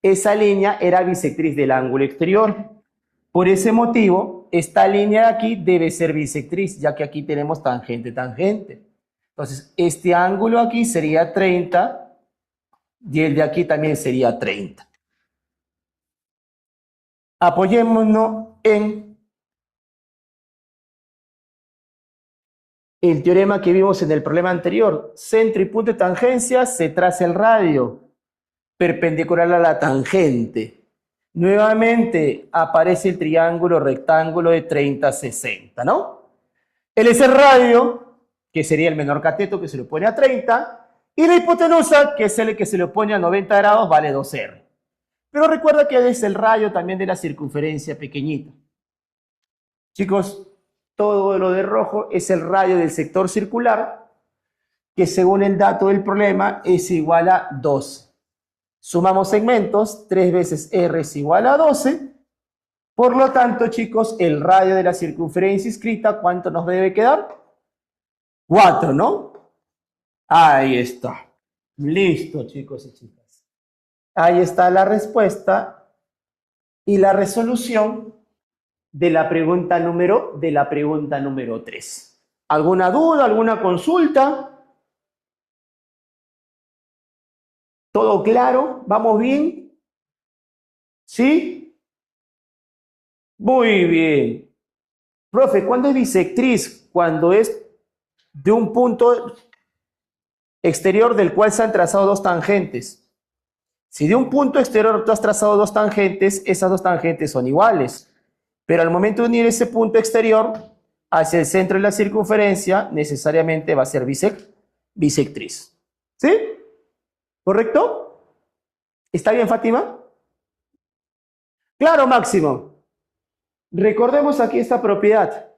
Esa línea era bisectriz del ángulo exterior. Por ese motivo, esta línea de aquí debe ser bisectriz, ya que aquí tenemos tangente, tangente. Entonces, este ángulo aquí sería 30 y el de aquí también sería 30. Apoyémonos en el teorema que vimos en el problema anterior. Centro y punto de tangencia, se traza el radio perpendicular a la tangente. Nuevamente aparece el triángulo rectángulo de 30, 60, ¿no? Él es el radio, que sería el menor cateto, que se le opone a 30, y la hipotenusa, que es el que se le opone a 90 grados, vale 2R. Pero recuerda que es el radio también de la circunferencia pequeñita. Chicos, todo lo de rojo es el radio del sector circular, que según el dato del problema es igual a 12. Sumamos segmentos, 3 veces R es igual a 12. Por lo tanto, chicos, el radio de la circunferencia inscrita, ¿cuánto nos debe quedar? 4, ¿no? Ahí está. Listo, chicos y chicas. Ahí está la respuesta y la resolución de la pregunta número 3. ¿Alguna duda, alguna consulta? ¿Todo claro? ¿Vamos bien? ¿Sí? Muy bien. Profe, ¿cuándo es bisectriz? Cuando es de un punto exterior del cual se han trazado dos tangentes. Si de un punto exterior tú has trazado dos tangentes, esas dos tangentes son iguales. Pero al momento de unir ese punto exterior hacia el centro de la circunferencia, necesariamente va a ser bisectriz. ¿Sí? ¿Correcto? ¿Está bien, Fátima? Claro, Máximo. Recordemos aquí esta propiedad.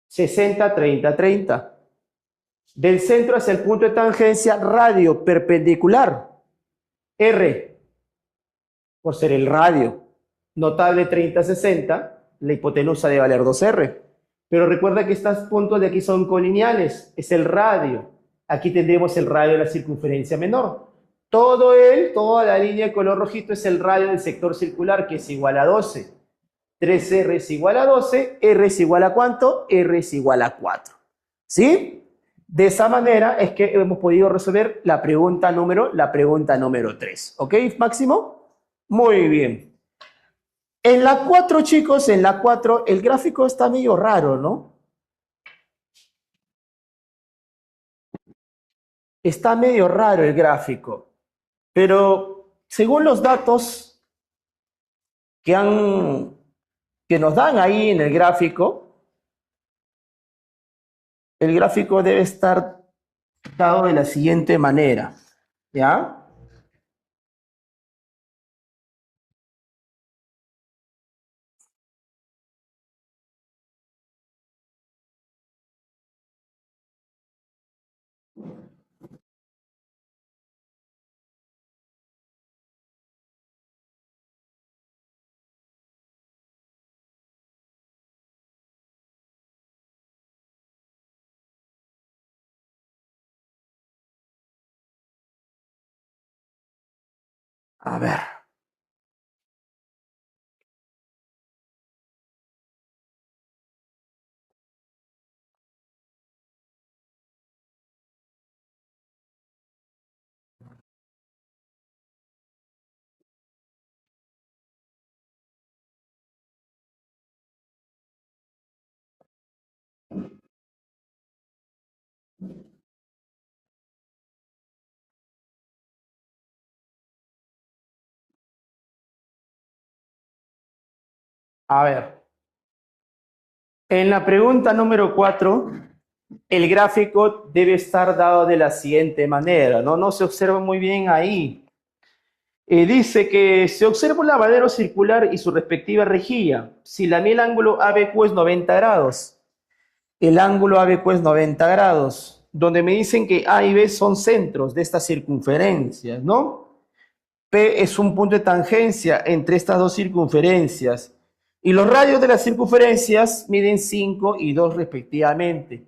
60, 30, 30. Del centro hacia el punto de tangencia, radio perpendicular. R, por ser el radio. Notable 30, 60. La hipotenusa debe valer 2R. Pero recuerda que estos puntos de aquí son colineales. Es el radio. Aquí tendremos el radio de la circunferencia menor. Toda la línea de color rojito es el radio del sector circular, que es igual a 12. 3R es igual a 12, R es igual a ¿cuánto? R es igual a 4. ¿Sí? De esa manera es que hemos podido resolver la pregunta número 3. ¿Ok, Máximo? Muy bien. En la 4, chicos, en la 4, el gráfico está medio raro, ¿no? Está medio raro el gráfico, pero según los datos que nos dan ahí en el gráfico debe estar dado de la siguiente manera, ¿ya? A ver. A ver. En la pregunta número 4, el gráfico debe estar dado de la siguiente manera, ¿no? No se observa muy bien ahí. Dice que se observa un lavadero circular y su respectiva rejilla. Si la mide el ángulo ABQ es 90 grados. El ángulo ABQ es 90 grados, donde me dicen que A y B son centros de estas circunferencias, ¿no? P es un punto de tangencia entre estas dos circunferencias. Y los radios de las circunferencias miden 5 y 2 respectivamente.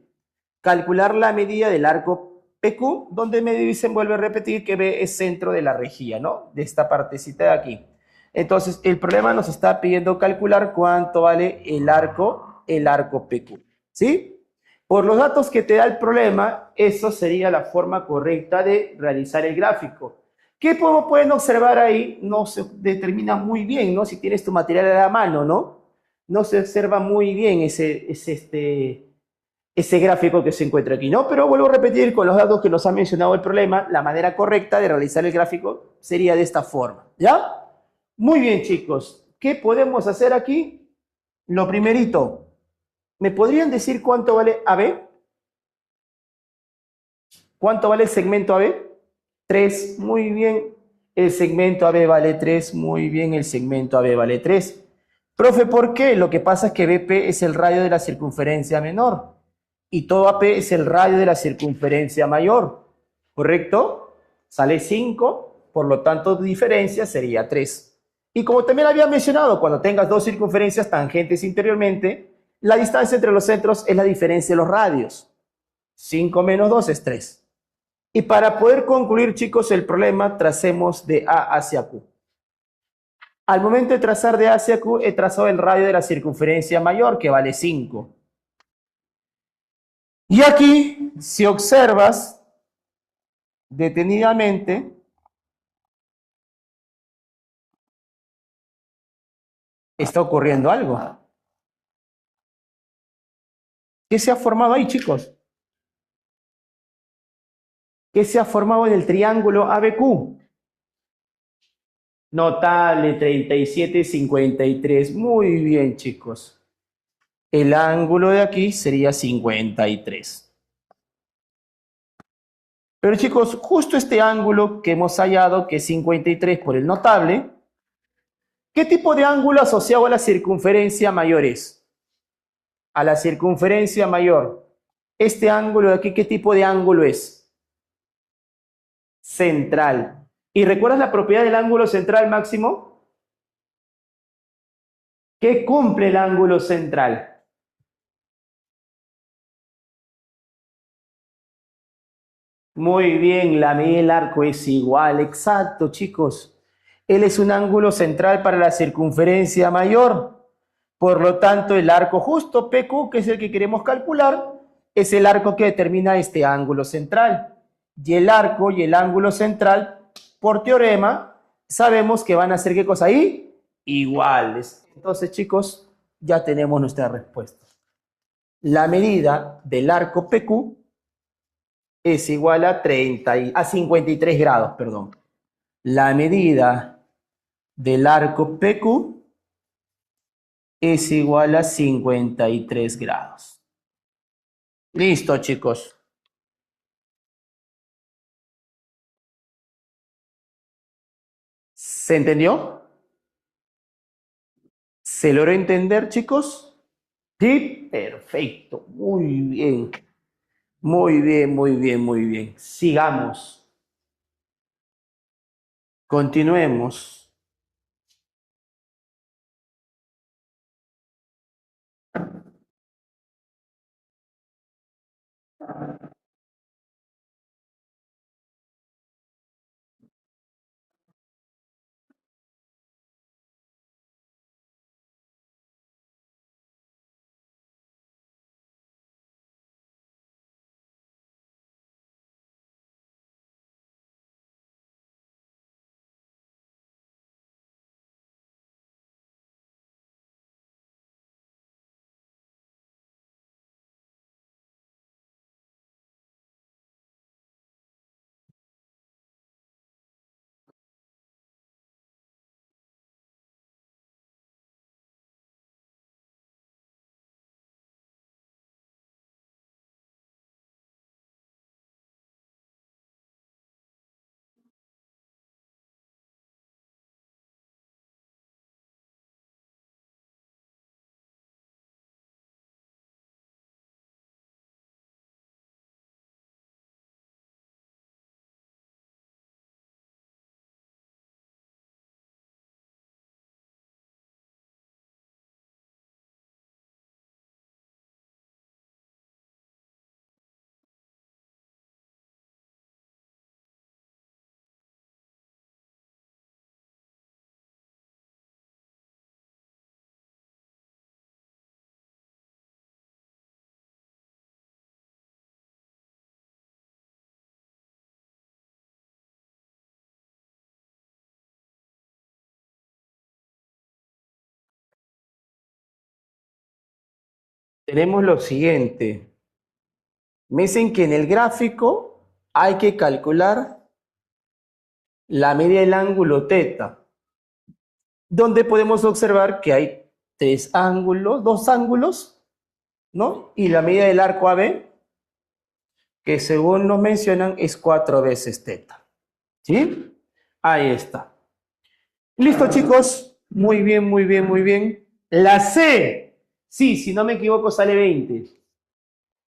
Calcular la medida del arco PQ, donde me dicen, vuelve a repetir, que B es centro de la rejilla, ¿no? De esta partecita de aquí. Entonces, el problema nos está pidiendo calcular cuánto vale el arco PQ, ¿sí? Por los datos que te da el problema, eso sería la forma correcta de realizar el gráfico. ¿Qué pueden observar ahí? No se determina muy bien, ¿no? Si tienes tu material a la mano, ¿no? No se observa muy bien ese gráfico que se encuentra aquí, ¿no? Pero vuelvo a repetir, con los datos que nos ha mencionado el problema, la manera correcta de realizar el gráfico sería de esta forma, ¿ya? Muy bien, chicos. ¿Qué podemos hacer aquí? Lo primerito, ¿me podrían decir cuánto vale AB? ¿Cuánto vale el segmento AB? 3, muy bien. El segmento AB vale 3, muy bien. El segmento AB vale 3. Profe, ¿por qué? Lo que pasa es que BP es el radio de la circunferencia menor y todo AP es el radio de la circunferencia mayor, ¿correcto? Sale 5, por lo tanto, diferencia sería 3. Y como también había mencionado, cuando tengas dos circunferencias tangentes interiormente, la distancia entre los centros es la diferencia de los radios. 5 menos 2 es 3. Y para poder concluir, chicos, el problema, tracemos de A hacia Q. Al momento de trazar de A hacia Q, he trazado el radio de la circunferencia mayor, que vale 5. Y aquí, si observas detenidamente, está ocurriendo algo. ¿Qué se ha formado ahí, chicos? ¿Qué se ha formado en el triángulo ABQ? Notable, 37,53. Muy bien, chicos. El ángulo de aquí sería 53. Pero, chicos, justo este ángulo que hemos hallado, que es 53 por el notable, ¿qué tipo de ángulo asociado a la circunferencia mayor es? A la circunferencia mayor. Este ángulo de aquí, ¿qué tipo de ángulo es? Central. ¿Y recuerdas la propiedad del ángulo central, Máximo? ¿Qué cumple el ángulo central? Muy bien, la medida del arco es igual. Exacto, chicos. Él es un ángulo central para la circunferencia mayor. Por lo tanto, el arco justo, PQ, que es el que queremos calcular, es el arco que determina este ángulo central. Y el arco y el ángulo central, por teorema, sabemos que van a ser, ¿qué cosa ahí? Iguales. Entonces, chicos, ya tenemos nuestra respuesta. La medida del arco PQ es igual a 53 grados, perdón. La medida del arco PQ es igual a 53 grados. Listo, chicos. ¿Se entendió? ¿Se logró entender, chicos? Sí, perfecto. Muy bien. Muy bien, muy bien, muy bien. Sigamos. Continuemos. Tenemos lo siguiente. Me dicen que en el gráfico hay que calcular la media del ángulo teta, donde podemos observar que hay dos ángulos, ¿no? Y la medida del arco AB, que según nos mencionan es 4 veces teta. ¿Sí? Ahí está. Listo, chicos. Muy bien, muy bien, muy bien. La C, sí, si no me equivoco, sale 20.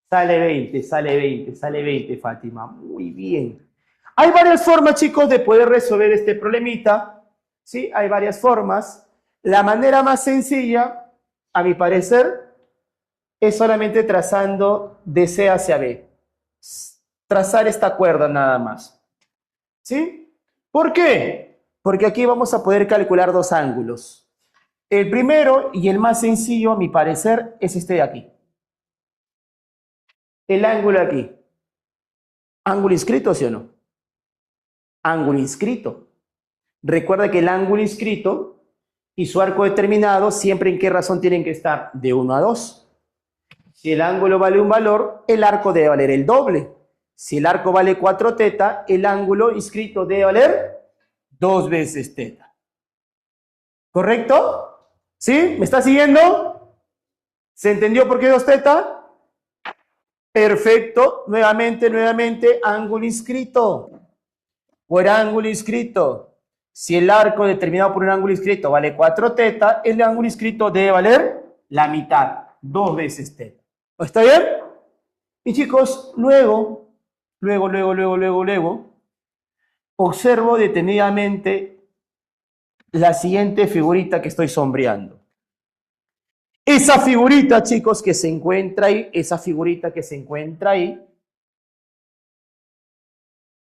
Sale 20, sale 20, sale 20, Fátima. Muy bien. Hay varias formas, chicos, de poder resolver este problemita. ¿Sí? Hay varias formas. La manera más sencilla, a mi parecer, es solamente trazando de C hacia B. Trazar esta cuerda nada más. ¿Sí? ¿Por qué? Porque aquí vamos a poder calcular dos ángulos. El primero y el más sencillo, a mi parecer, es este de aquí. El ángulo aquí. ¿Ángulo inscrito, sí o no? Ángulo inscrito. Recuerda que el ángulo inscrito y su arco determinado, siempre en qué razón tienen que estar, de 1 a 2. Si el ángulo vale un valor, el arco debe valer el doble. Si el arco vale 4 teta, el ángulo inscrito debe valer 2 veces teta. ¿Correcto? ¿Sí? ¿Me está siguiendo? ¿Se entendió por qué 2 teta? Perfecto. Nuevamente, ángulo inscrito. Por ángulo inscrito. Si el arco determinado por un ángulo inscrito vale 4 teta, el ángulo inscrito debe valer la mitad, 2 veces teta. ¿Está bien? Y chicos, luego, observo detenidamente la siguiente figurita que estoy sombreando. Esa figurita, chicos, que se encuentra ahí, esa figurita que se encuentra ahí,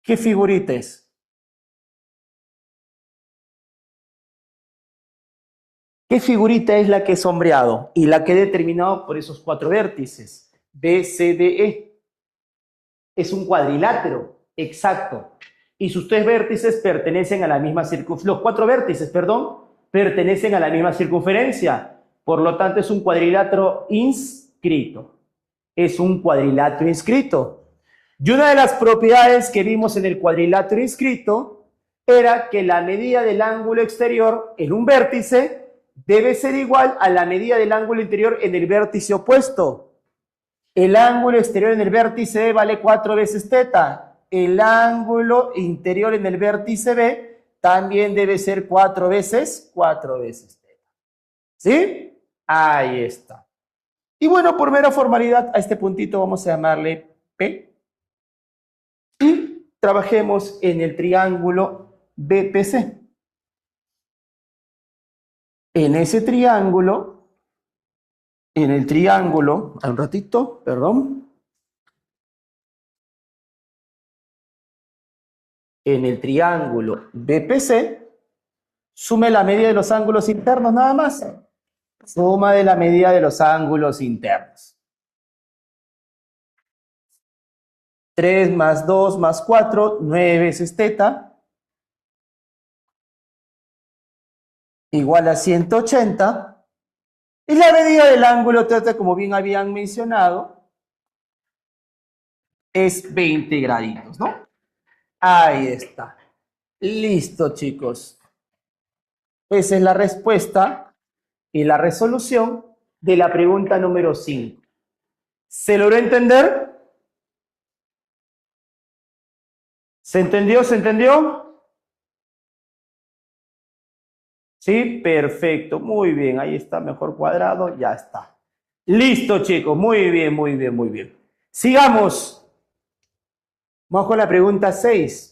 ¿qué figurita es? ¿Qué figurita es la que he sombreado y la que he determinado por esos 4 vértices? B, C, D, E. Es un cuadrilátero, exacto. Y sus 3 vértices pertenecen a la misma circunferencia. Los 4 vértices, perdón, pertenecen a la misma circunferencia. Por lo tanto, es un cuadrilátero inscrito. Es un cuadrilátero inscrito. Y una de las propiedades que vimos en el cuadrilátero inscrito era que la medida del ángulo exterior en un vértice debe ser igual a la medida del ángulo interior en el vértice opuesto. El ángulo exterior en el vértice E vale 4 veces teta. El ángulo interior en el vértice B también debe ser 4 veces teta. ¿Sí? Ahí está. Y bueno, por mera formalidad, a este puntito vamos a llamarle P. Y trabajemos en el triángulo BPC. En ese triángulo, un ratito, perdón. En el triángulo BPC, sume la medida de los ángulos internos nada más. Suma de la medida de los ángulos internos. 3 más 2 más 4, 9 veces teta, igual a 180. Y la medida del ángulo teta, como bien habían mencionado, es 20 graditos, ¿no? Ahí está. Listo, chicos. Esa es la respuesta y la resolución de la pregunta número 5. ¿Se logró entender? ¿Se entendió? ¿Se entendió? Sí, perfecto. Muy bien. Ahí está, mejor cuadrado. Ya está. Listo, chicos. Muy bien, muy bien, muy bien. Sigamos. Vamos con la pregunta 6.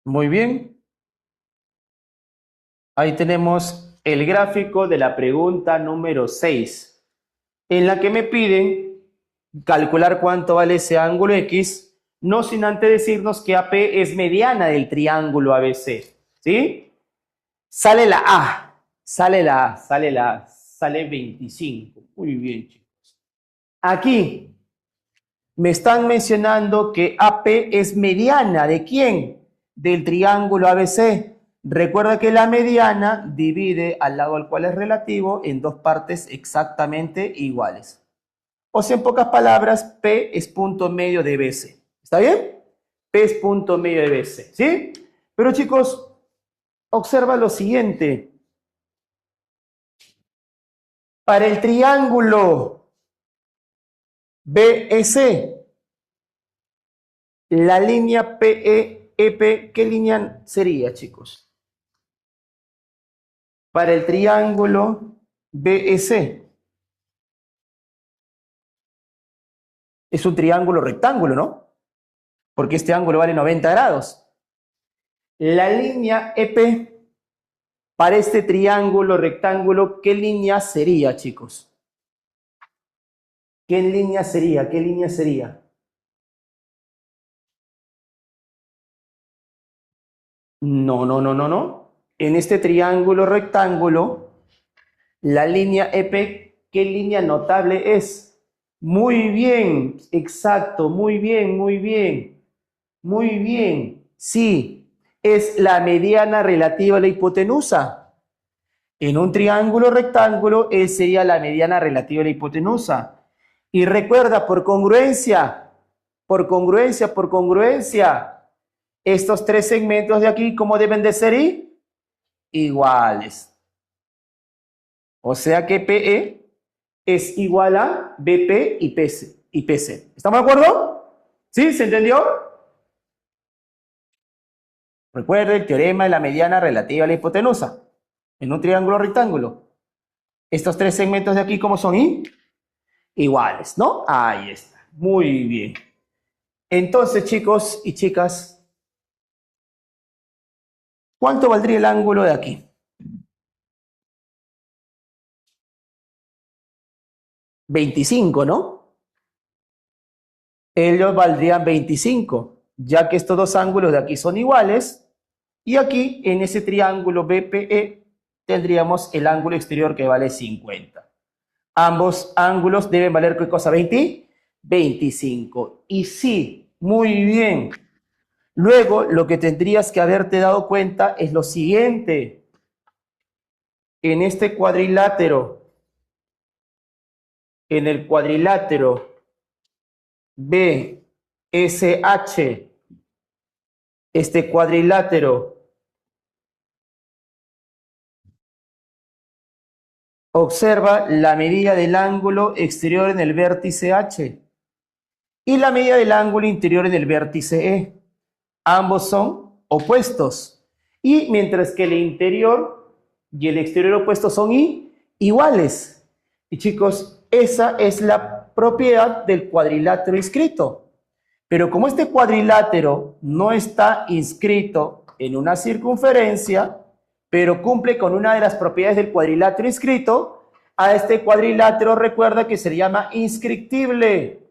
Muy bien. Ahí tenemos el gráfico de la pregunta número 6, en la que me piden calcular cuánto vale ese ángulo X, no sin antes decirnos que AP es mediana del triángulo ABC. ¿Sí? Sale la A, sale 25. Muy bien, chicos. Aquí me están mencionando que AP es mediana. ¿De quién? Del triángulo ABC. Recuerda que la mediana divide al lado al cual es relativo en dos partes exactamente iguales. O sea, en pocas palabras, P es punto medio de BC. ¿Está bien? P es punto medio de BC. ¿Sí? Pero chicos, observa lo siguiente. Para el triángulo BEC, la línea PEP, ¿qué línea sería, chicos? Para el triángulo BEC. Es un triángulo rectángulo, ¿no? Porque este ángulo vale 90 grados. La línea EP para este triángulo rectángulo, ¿qué línea sería, chicos? ¿Qué línea sería? ¿Qué línea sería? No, no, no, no, no. En este triángulo rectángulo, la línea EP, ¿qué línea notable es? Muy bien, exacto, muy bien, muy bien, muy bien. Sí, es la mediana relativa a la hipotenusa. En un triángulo rectángulo, él sería la mediana relativa a la hipotenusa. Y recuerda, por congruencia, estos tres segmentos de aquí, ¿cómo deben de ser? Iguales. O sea que PE es igual a BP y PC. ¿Estamos de acuerdo? ¿Sí? ¿Se entendió? Recuerda el teorema de la mediana relativa a la hipotenusa. En un triángulo rectángulo. Estos tres segmentos de aquí, ¿cómo son? Iguales, ¿no? Ahí está. Muy bien. Entonces, chicos y chicas, ¿cuánto valdría el ángulo de aquí? 25, ¿no? Ellos valdrían 25, ya que estos dos ángulos de aquí son iguales. Y aquí, en ese triángulo BPE, tendríamos el ángulo exterior que vale 50. Ambos ángulos deben valer, ¿qué cosa? 20, 25. Y sí, muy bien. Luego, lo que tendrías que haberte dado cuenta es lo siguiente. En este cuadrilátero, en el cuadrilátero BSH, este cuadrilátero, observa la medida del ángulo exterior en el vértice H y la medida del ángulo interior en el vértice E. Ambos son opuestos. Y mientras que el interior y el exterior opuesto son iguales. Y chicos, esa es la propiedad del cuadrilátero inscrito. Pero como este cuadrilátero no está inscrito en una circunferencia, pero cumple con una de las propiedades del cuadrilátero inscrito, a este cuadrilátero recuerda que se llama inscriptible.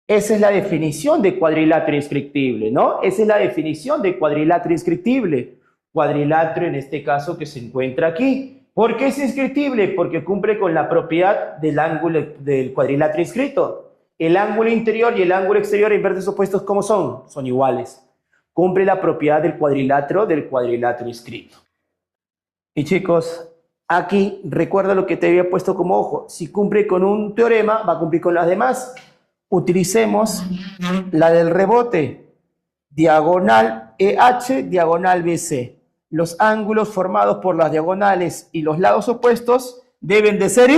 Esa es la definición de cuadrilátero inscriptible, ¿no? Esa es la definición de cuadrilátero inscriptible. Cuadrilátero en este caso que se encuentra aquí. ¿Por qué es inscriptible? Porque cumple con la propiedad del ángulo del cuadrilátero inscrito. El ángulo interior y el ángulo exterior en vértices opuestos, ¿cómo son? Son iguales. Cumple la propiedad del cuadrilátero inscrito. Y chicos, aquí recuerda lo que te había puesto como ojo. Si cumple con un teorema, va a cumplir con las demás. Utilicemos la del rebote. Diagonal EH, diagonal BC. Los ángulos formados por las diagonales y los lados opuestos deben de ser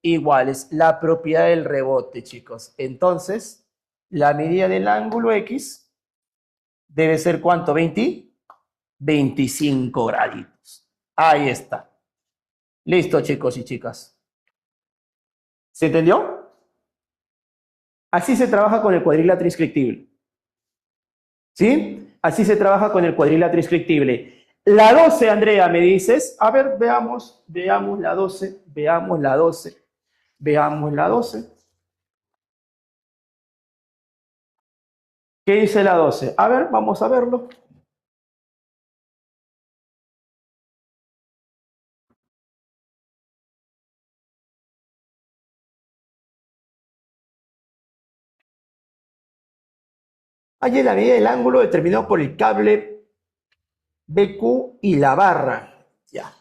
iguales. La propiedad del rebote, chicos. Entonces, la medida del ángulo X debe ser ¿cuánto? 20, 25 graditos. Ahí está. Listo, chicos y chicas. ¿Se entendió? Así se trabaja con el cuadrilátero inscriptible. ¿Sí? Así se trabaja con el cuadrilátero inscriptible. La 12, Andrea, me dices. A ver, veamos la 12, veamos la 12, veamos la 12. ¿Qué dice la 12? A ver, vamos a verlo. Allí la medida del ángulo determinado por el cable BQ y la barra. Ya.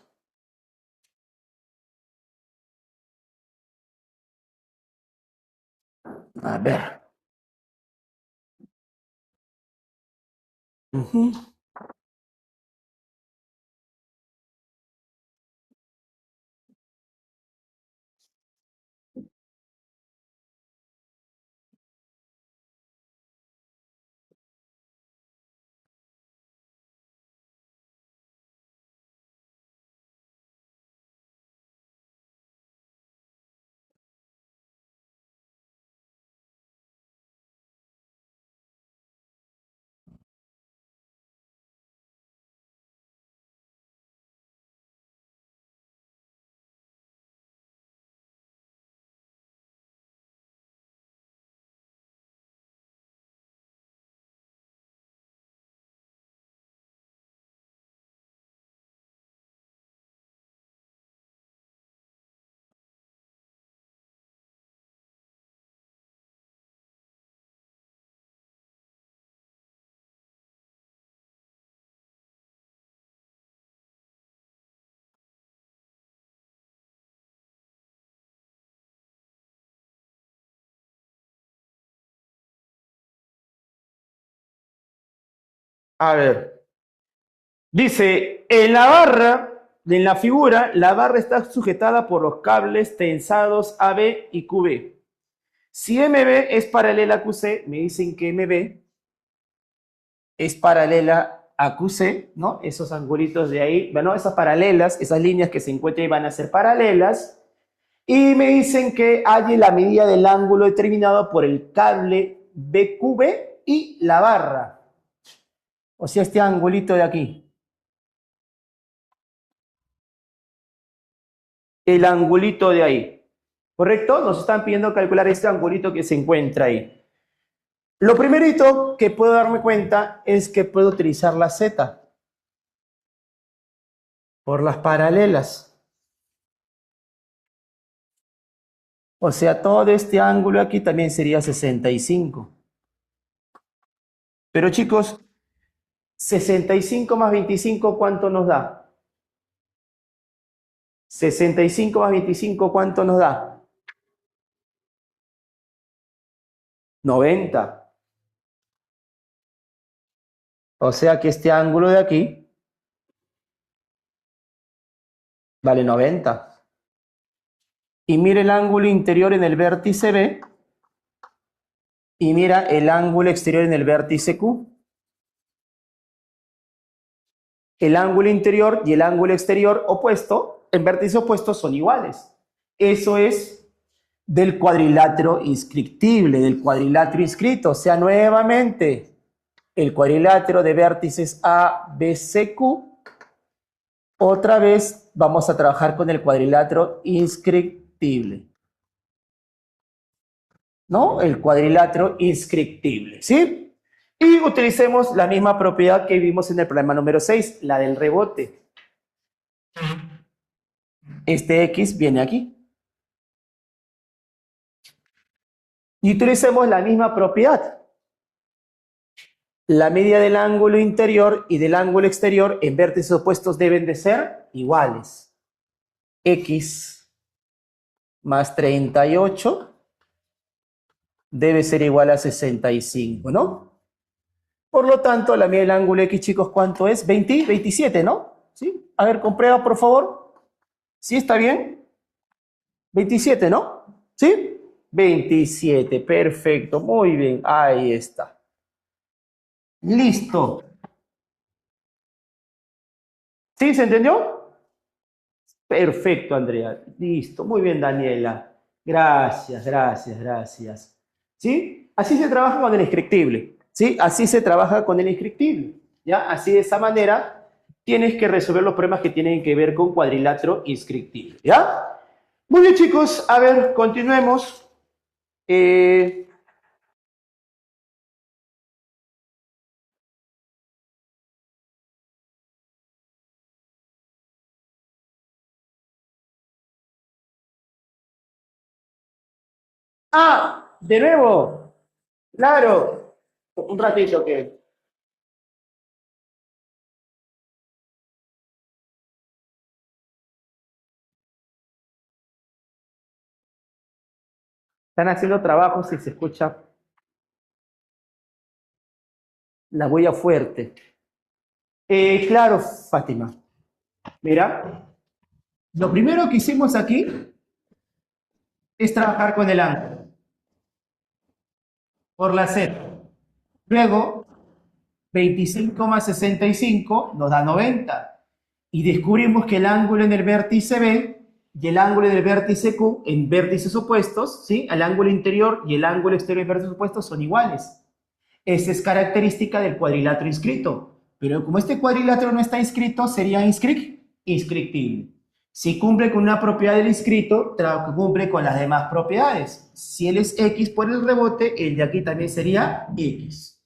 A ver. Ujú. A ver. Dice, en la barra, en la figura, la barra está sujetada por los cables tensados AB y QB. Si MB es paralela a QC, me dicen que MB es paralela a QC, ¿no? Esos angulitos de ahí, bueno, esas paralelas, esas líneas que se encuentran ahí van a ser paralelas. Y me dicen que hay la medida del ángulo determinado por el cable BQB y la barra. O sea, este angulito de aquí. El angulito de ahí. ¿Correcto? Nos están pidiendo calcular este angulito que se encuentra ahí. Lo primerito que puedo darme cuenta es que puedo utilizar la Z por las paralelas. O sea, todo este ángulo aquí también sería 65. Pero chicos, 65 más 25, ¿cuánto nos da? 65 más 25, ¿cuánto nos da? 90. O sea que este ángulo de aquí vale 90. Y mire el ángulo interior en el vértice B. Y mira el ángulo exterior en el vértice Q. El ángulo interior y el ángulo exterior opuesto, en vértices opuestos, son iguales. Eso es del cuadrilátero inscriptible, del cuadrilátero inscrito. O sea, nuevamente, el cuadrilátero de vértices A, B, C, Q. Otra vez vamos a trabajar con el cuadrilátero inscriptible. ¿No? El cuadrilátero inscriptible, ¿sí? Y utilicemos la misma propiedad que vimos en el problema número 6, la del rebote. Este X viene aquí. Y utilicemos la misma propiedad. La media del ángulo interior y del ángulo exterior en vértices opuestos deben de ser iguales. X más 38 debe ser igual a 65, ¿no? Por lo tanto, la media del ángulo X, chicos, ¿cuánto es? 20, 27, ¿no? ¿Sí? A ver, comprueba, por favor. ¿Sí está bien? 27, ¿no? ¿Sí? 27, perfecto, muy bien, ahí está. Listo. ¿Sí? ¿Se entendió? Perfecto, Andrea. Listo, muy bien, Daniela. Gracias, gracias, gracias. ¿sí? Así se trabaja con el inscriptible, ¿sí? Así se trabaja con el inscriptible, ¿ya? Así de esa manera tienes que resolver los problemas que tienen que ver con cuadrilátero inscriptible, ¿ya? Muy bien, chicos, a ver, continuemos. Eh, de nuevo, claro, un ratito que están haciendo trabajos y se escucha la huella fuerte. Claro, Fátima. Mira, lo primero que hicimos aquí es trabajar con el ángulo por la Z. Luego, 25 más 65 nos da 90. Y descubrimos que el ángulo en el vértice B y el ángulo en el vértice Q, en vértices opuestos, ¿sí? El ángulo interior y el ángulo exterior en vértices opuestos son iguales. Esa es característica del cuadrilátero inscrito. Pero como este cuadrilátero no está inscrito, sería inscriptible. Si cumple con una propiedad del inscrito, cumple con las demás propiedades. Si él es X por el rebote, el de aquí también sería X.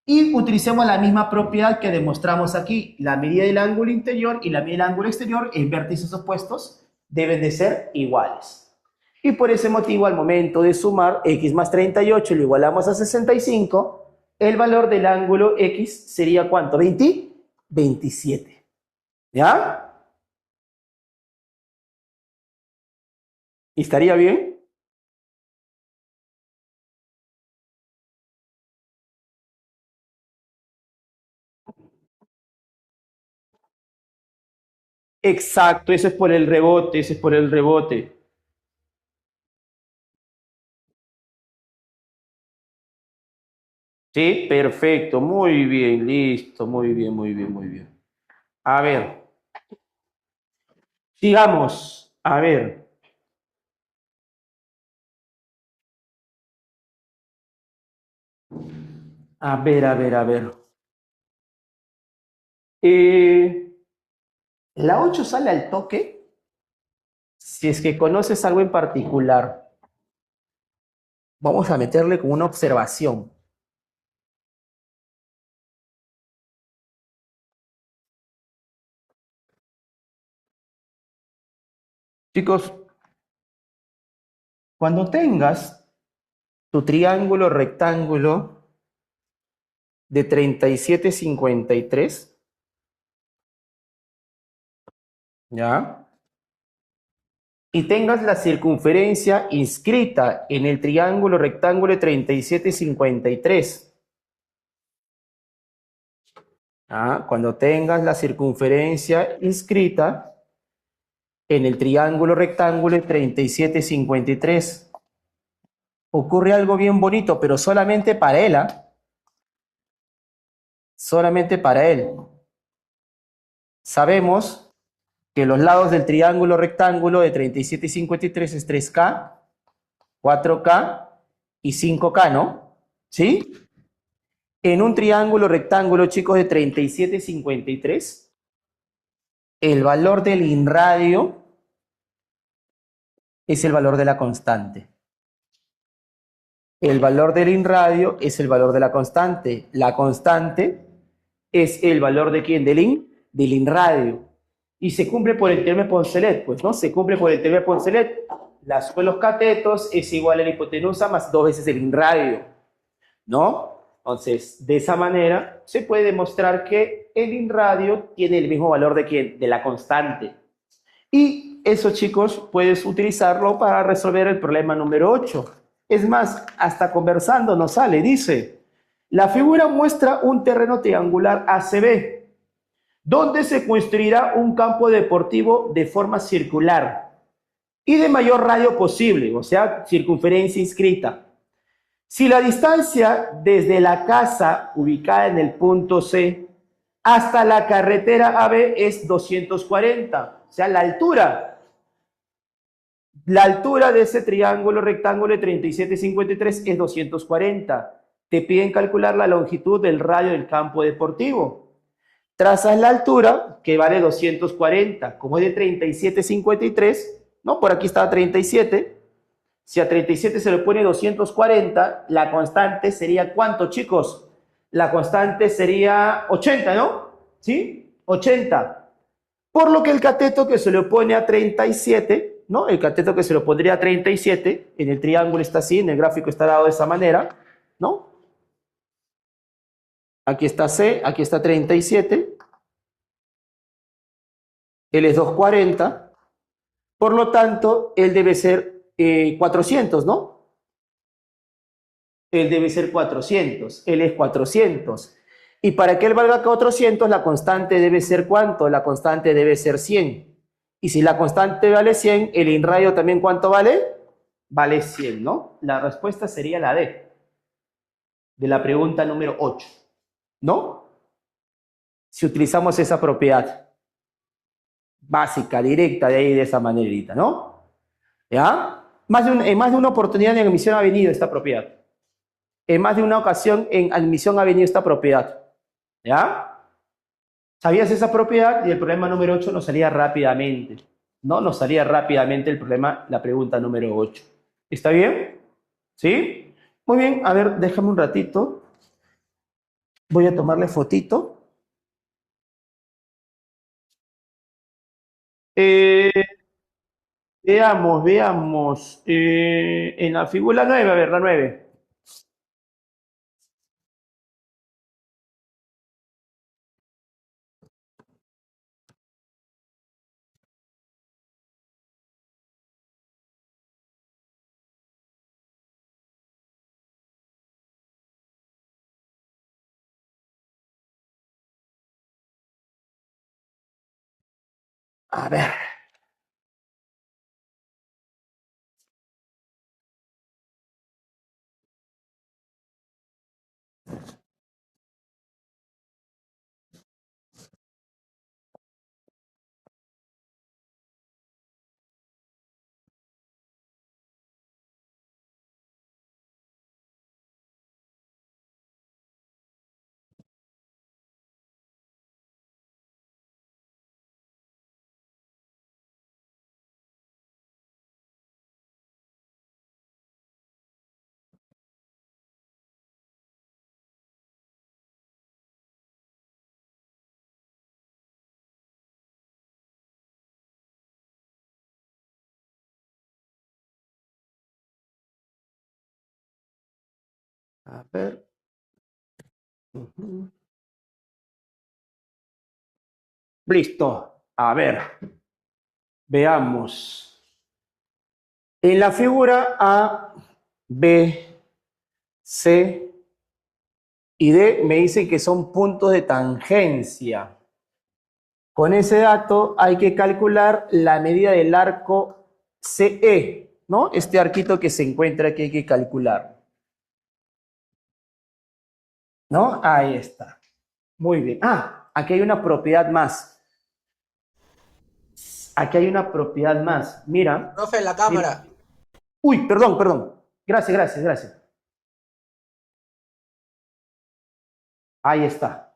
Y utilicemos la misma propiedad que demostramos aquí. La medida del ángulo interior y la medida del ángulo exterior en vértices opuestos deben de ser iguales. Y por ese motivo, al momento de sumar x más 38 lo igualamos a 65, el valor del ángulo X sería ¿cuánto? 20, 27. ¿Ya? ¿Y estaría bien? Exacto, eso es por el rebote, ese es por el rebote. Sí, perfecto, muy bien, listo, muy bien, muy bien, muy bien. A ver, sigamos. A ver, a ver, a ver, a ver. Eh, la 8 sale al toque si es que conoces algo en particular. Vamos a meterle como una observación. Chicos, cuando tengas tu triángulo rectángulo de 37,53, ¿ya? Y tengas la circunferencia inscrita en el triángulo rectángulo de 37,53. ¿Ya? Cuando tengas la circunferencia inscrita en el triángulo rectángulo de 37,53, ocurre algo bien bonito, pero solamente para él, ¿ah? Solamente para él. Sabemos que los lados del triángulo rectángulo de 37,53 es 3K, 4K y 5K, ¿no? ¿Sí? En un triángulo rectángulo, chicos, de 37,53, el valor del inradio es el valor de la constante. El valor del inradio es el valor de la constante. La constante es el valor de ¿quién? Del inradio. Y se cumple por el teorema de Poncelet, pues, ¿no? Se cumple por el teorema de Poncelet. La suma de los catetos es igual a la hipotenusa más 2 veces el inradio, ¿no? Entonces, de esa manera se puede demostrar que el inradio tiene el mismo valor de ¿quién? De la constante. Y eso, chicos, puedes utilizarlo para resolver el problema número 8. Es más, hasta conversando nos sale, dice, la figura muestra un terreno triangular ACB, donde se construirá un campo deportivo de forma circular y de mayor radio posible, o sea, circunferencia inscrita. Si la distancia desde la casa ubicada en el punto C hasta la carretera AB es 240, o sea, la altura La altura de ese triángulo rectángulo de 37,53 es 240. Te piden calcular la longitud del radio del campo deportivo. Trazas la altura, que vale 240. Como es de 37,53, ¿no? Por aquí estaba 37. Si a 37 se le pone 240, la constante sería ¿cuánto, chicos? La constante sería 80, ¿no? ¿Sí? 80. Por lo que el cateto que se le pone a 37, ¿no? El cateto que se le pondría a 37, en el triángulo está así, en el gráfico está dado de esa manera, ¿no? Aquí está C, aquí está 37, él es 240, por lo tanto, él debe ser 400, ¿no? Él debe ser 400, él es 400. Y para que él valga 400, la constante debe ser ¿cuánto? La constante debe ser 100. Y si la constante vale 100, el inradio también ¿cuánto vale? Vale 100, ¿no? La respuesta sería la D, de la pregunta número 8, ¿no? Si utilizamos esa propiedad básica, directa, de ahí de esa manerita, ¿no? ¿Ya? En más de una oportunidad en admisión ha venido esta propiedad. En más de una ocasión en admisión ha venido esta propiedad. ¿Ya? ¿Sabías esa propiedad? Y el problema número 8 nos salía rápidamente. ¿No? Nos salía rápidamente el problema, la pregunta número 8. ¿Está bien? ¿Sí? Muy bien. A ver, déjame un ratito. Voy a tomarle fotito. Eh, veamos. En la figura 9, a ver, la 9. A ver. A ver. Listo. A ver. Veamos. En la figura A, B, C y D me dicen que son puntos de tangencia. Con ese dato hay que calcular la medida del arco CE, ¿no? Este arquito que se encuentra aquí hay que calcular, ¿no? Ahí está. Muy bien. Ah, aquí hay una propiedad más. Aquí hay una propiedad más. Mira. Profe, la Mira. cámara. Uy, perdón, perdón. Gracias. Ahí está.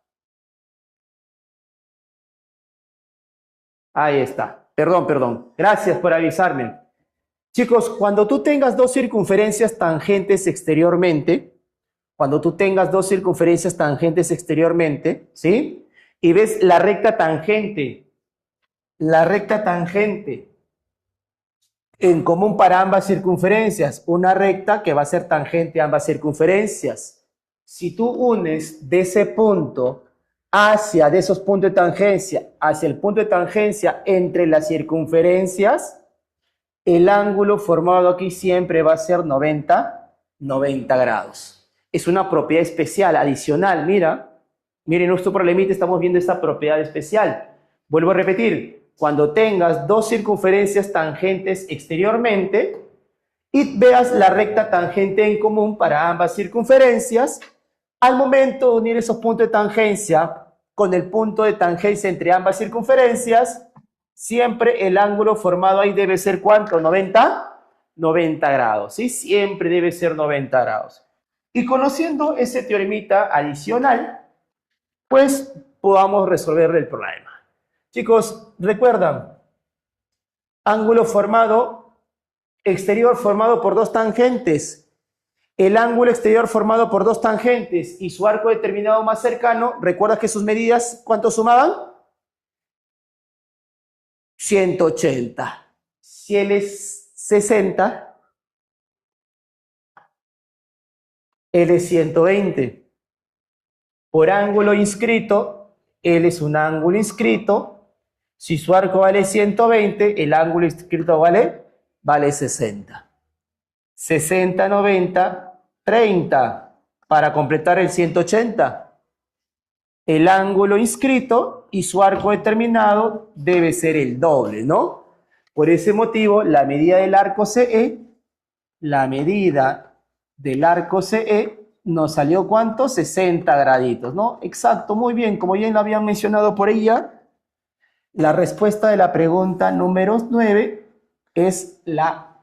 Ahí está. Perdón. Gracias por avisarme. Chicos, cuando tú tengas dos circunferencias tangentes exteriormente, ¿sí? Y ves la recta tangente en común para ambas circunferencias, una recta que va a ser tangente a ambas circunferencias. Si tú unes de ese punto de esos puntos de tangencia, hacia el punto de tangencia entre las circunferencias, el ángulo formado aquí siempre va a ser 90 grados. Es una propiedad especial, adicional, miren nuestro problemita, estamos viendo esta propiedad especial. Vuelvo a repetir, cuando tengas dos circunferencias tangentes exteriormente y veas la recta tangente en común para ambas circunferencias, al momento de unir esos puntos de tangencia con el punto de tangencia entre ambas circunferencias, Siempre el ángulo formado ahí debe ser ¿cuánto? 90 grados, ¿sí? Siempre debe ser 90 grados. Y conociendo ese teoremita adicional, pues podamos resolver el problema. Chicos, recuerdan, ángulo formado, exterior formado por dos tangentes. El ángulo exterior formado por dos tangentes y su arco determinado más cercano, ¿recuerdas que sus medidas cuánto sumaban? 180. Si él es 60, él es 120. Por ángulo inscrito, él es un ángulo inscrito. Si su arco vale 120, el ángulo inscrito vale 60. 60, 90, 30. Para completar el 180. El ángulo inscrito y su arco determinado debe ser el doble, ¿no? Por ese motivo, la medida del arco CE nos salió ¿cuánto? 60 graditos, ¿no? Exacto, muy bien, como ya lo habían mencionado por ella, la respuesta de la pregunta número 9 es la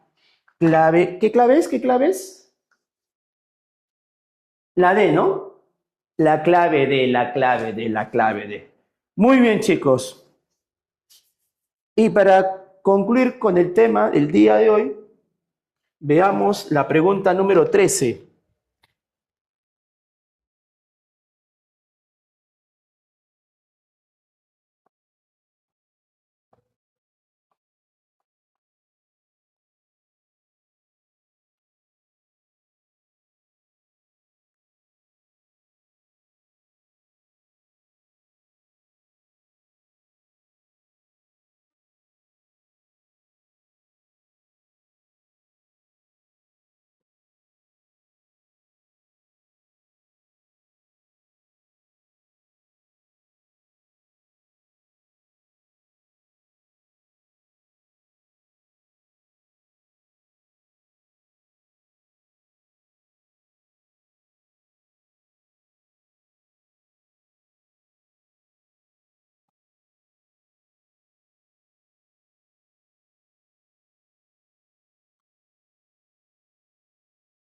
clave. ¿Qué clave es? ¿Qué clave es? La D, ¿no? La clave D. Muy bien, chicos. Y para concluir con el tema del día de hoy, veamos la pregunta número 13.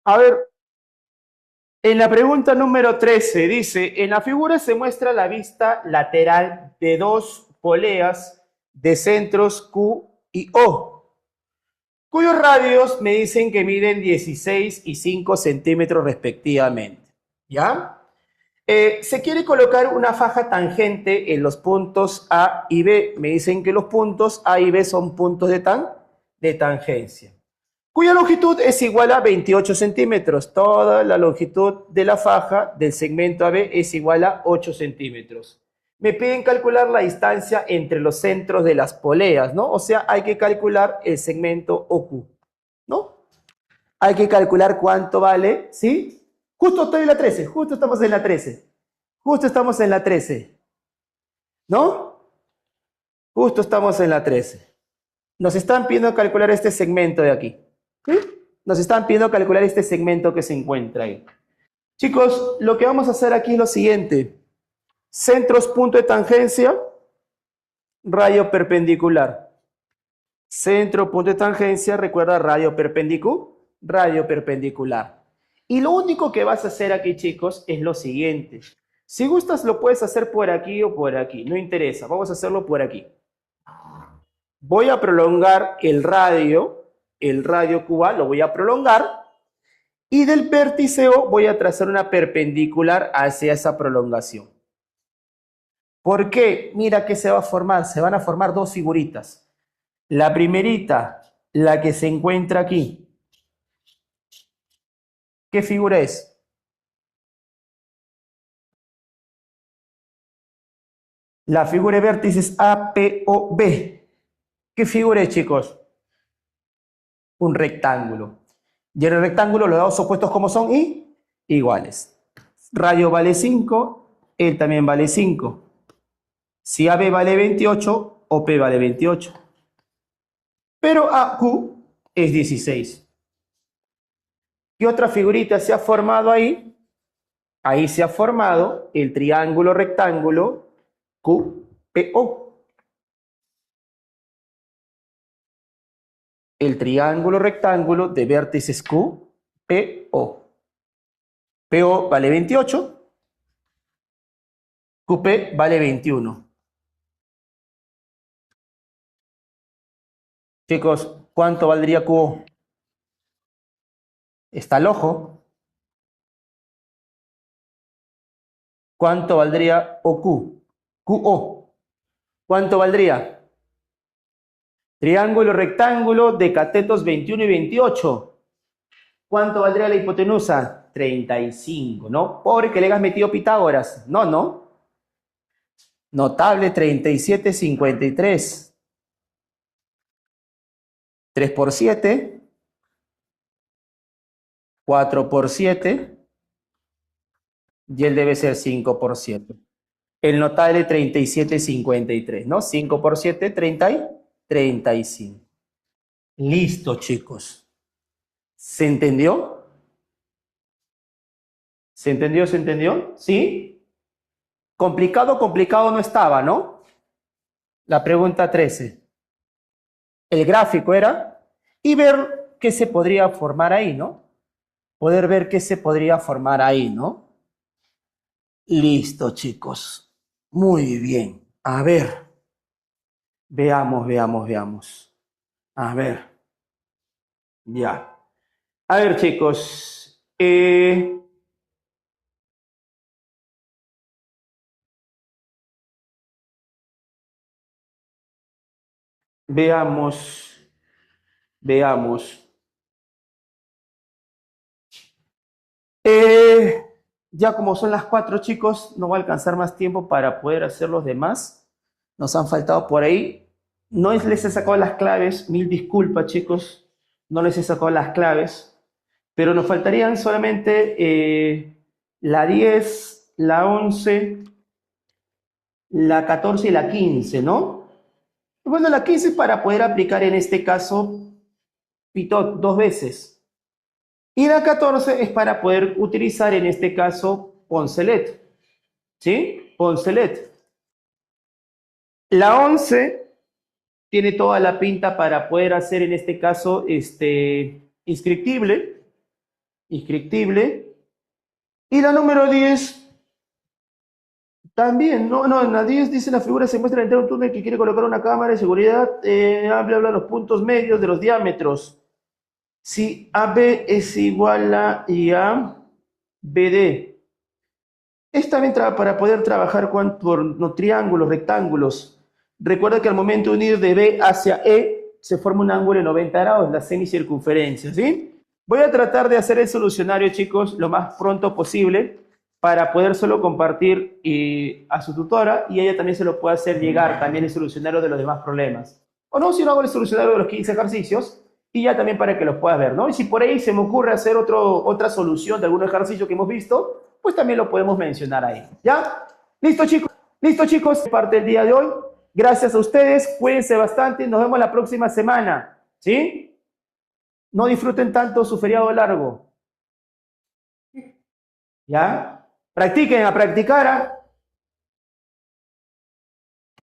A ver, en la pregunta número 13 dice, en la figura se muestra la vista lateral de dos poleas de centros Q y O, cuyos radios me dicen que miden 16 y 5 centímetros respectivamente. ¿Ya? Se quiere colocar una faja tangente en los puntos A y B. Me dicen que los puntos A y B son puntos de tangencia, cuya longitud es igual a 28 centímetros. Toda la longitud de la faja del segmento AB es igual a 8 centímetros. Me piden calcular la distancia entre los centros de las poleas, ¿no? O sea, hay que calcular el segmento OQ, ¿no? Hay que calcular cuánto vale, ¿sí? Justo estoy en la 13, justo estamos en la 13. Justo estamos en la 13, ¿no? Justo estamos en la 13. Nos están pidiendo calcular este segmento de aquí. ¿Sí? Nos están pidiendo calcular este segmento que se encuentra ahí. Chicos, lo que vamos a hacer aquí es lo siguiente. Centros, punto de tangencia, radio perpendicular. Centro, punto de tangencia, recuerda radio perpendicular. Y lo único que vas a hacer aquí, chicos, es lo siguiente. Si gustas, lo puedes hacer por aquí o por aquí. No interesa, vamos a hacerlo por aquí. Voy a prolongar el radio QA, lo voy a prolongar. Y del vértice O voy a trazar una perpendicular hacia esa prolongación. ¿Por qué? Mira que se va a formar. Se van a formar dos figuritas. La primerita, la que se encuentra aquí. ¿Qué figura es? La figura de vértices APOB. ¿Qué figura es, chicos? Un rectángulo. Y en el rectángulo los lados opuestos, ¿cómo son? Iguales. Radio vale 5, él también vale 5. Si AB vale 28, OP vale 28. Pero AQ es 16. ¿Qué otra figurita se ha formado ahí? Ahí se ha formado el triángulo rectángulo QPO. el triángulo rectángulo de vértices Q, P, O. PO vale 28, QP vale 21. Chicos, ¿cuánto valdría QO? Está el ojo. ¿Cuánto valdría OQ? QO. ¿Cuánto valdría? Triángulo rectángulo de catetos 21 y 28. ¿Cuánto valdría la hipotenusa? 35, ¿no? Pobre que le hayas metido Pitágoras. No, no. Notable 37, 53. 3 por 7. 4 por 7. Y él debe ser 5 por 7. El notable 37, 53, ¿no? 5 por 7, 30 y 35. Listo, chicos. ¿Se entendió? ¿Se entendió? ¿Se entendió? ¿Sí? Complicado, complicado no estaba, ¿no? La pregunta 13. El gráfico era, y ver qué se podría formar ahí, ¿no? Poder ver qué se podría formar ahí, ¿no? Listo, chicos. Muy bien. A ver. Veamos, veamos, veamos. A ver. Ya. A ver, chicos. Veamos. Veamos. Eh, ya como son las 4, chicos, no va a alcanzar más tiempo para poder hacer los demás. Nos han faltado por ahí. No les he sacado las claves. Mil disculpas, chicos. No les he sacado las claves. Pero nos faltarían solamente la 10, la 11, la 14 y la 15, ¿no? Bueno, la 15 para poder aplicar en este caso Pitot 2 veces. Y la 14 es para poder utilizar en este caso Poncelet. ¿Sí? Poncelet. La 11 tiene toda la pinta para poder hacer en este caso inscriptible. Inscriptible. Y la número 10 también, no, en la 10 dice la figura se muestra dentro de un túnel que quiere colocar una cámara de seguridad, habla los puntos medios de los diámetros. Si AB es igual a IA, BD. Es también para poder trabajar con triángulos, rectángulos. Recuerda que al momento de unir de B hacia E, se forma un ángulo de 90 grados, la semicircunferencia, ¿sí? Voy a tratar de hacer el solucionario, chicos, lo más pronto posible para poder solo compartir a su tutora y ella también se lo puede hacer llegar también el solucionario de los demás problemas. O no, si no hago el solucionario de los 15 ejercicios y ya también para que los puedas ver, ¿no? Y si por ahí se me ocurre hacer otra solución de algún ejercicio que hemos visto, pues también lo podemos mencionar ahí, ¿ya? ¿Listo, chicos? ¿Listo, chicos? Parte del día de hoy. Gracias a ustedes, cuídense bastante, nos vemos la próxima semana, ¿sí? No disfruten tanto su feriado largo, ¿ya? Practiquen, a practicar, ¿ah?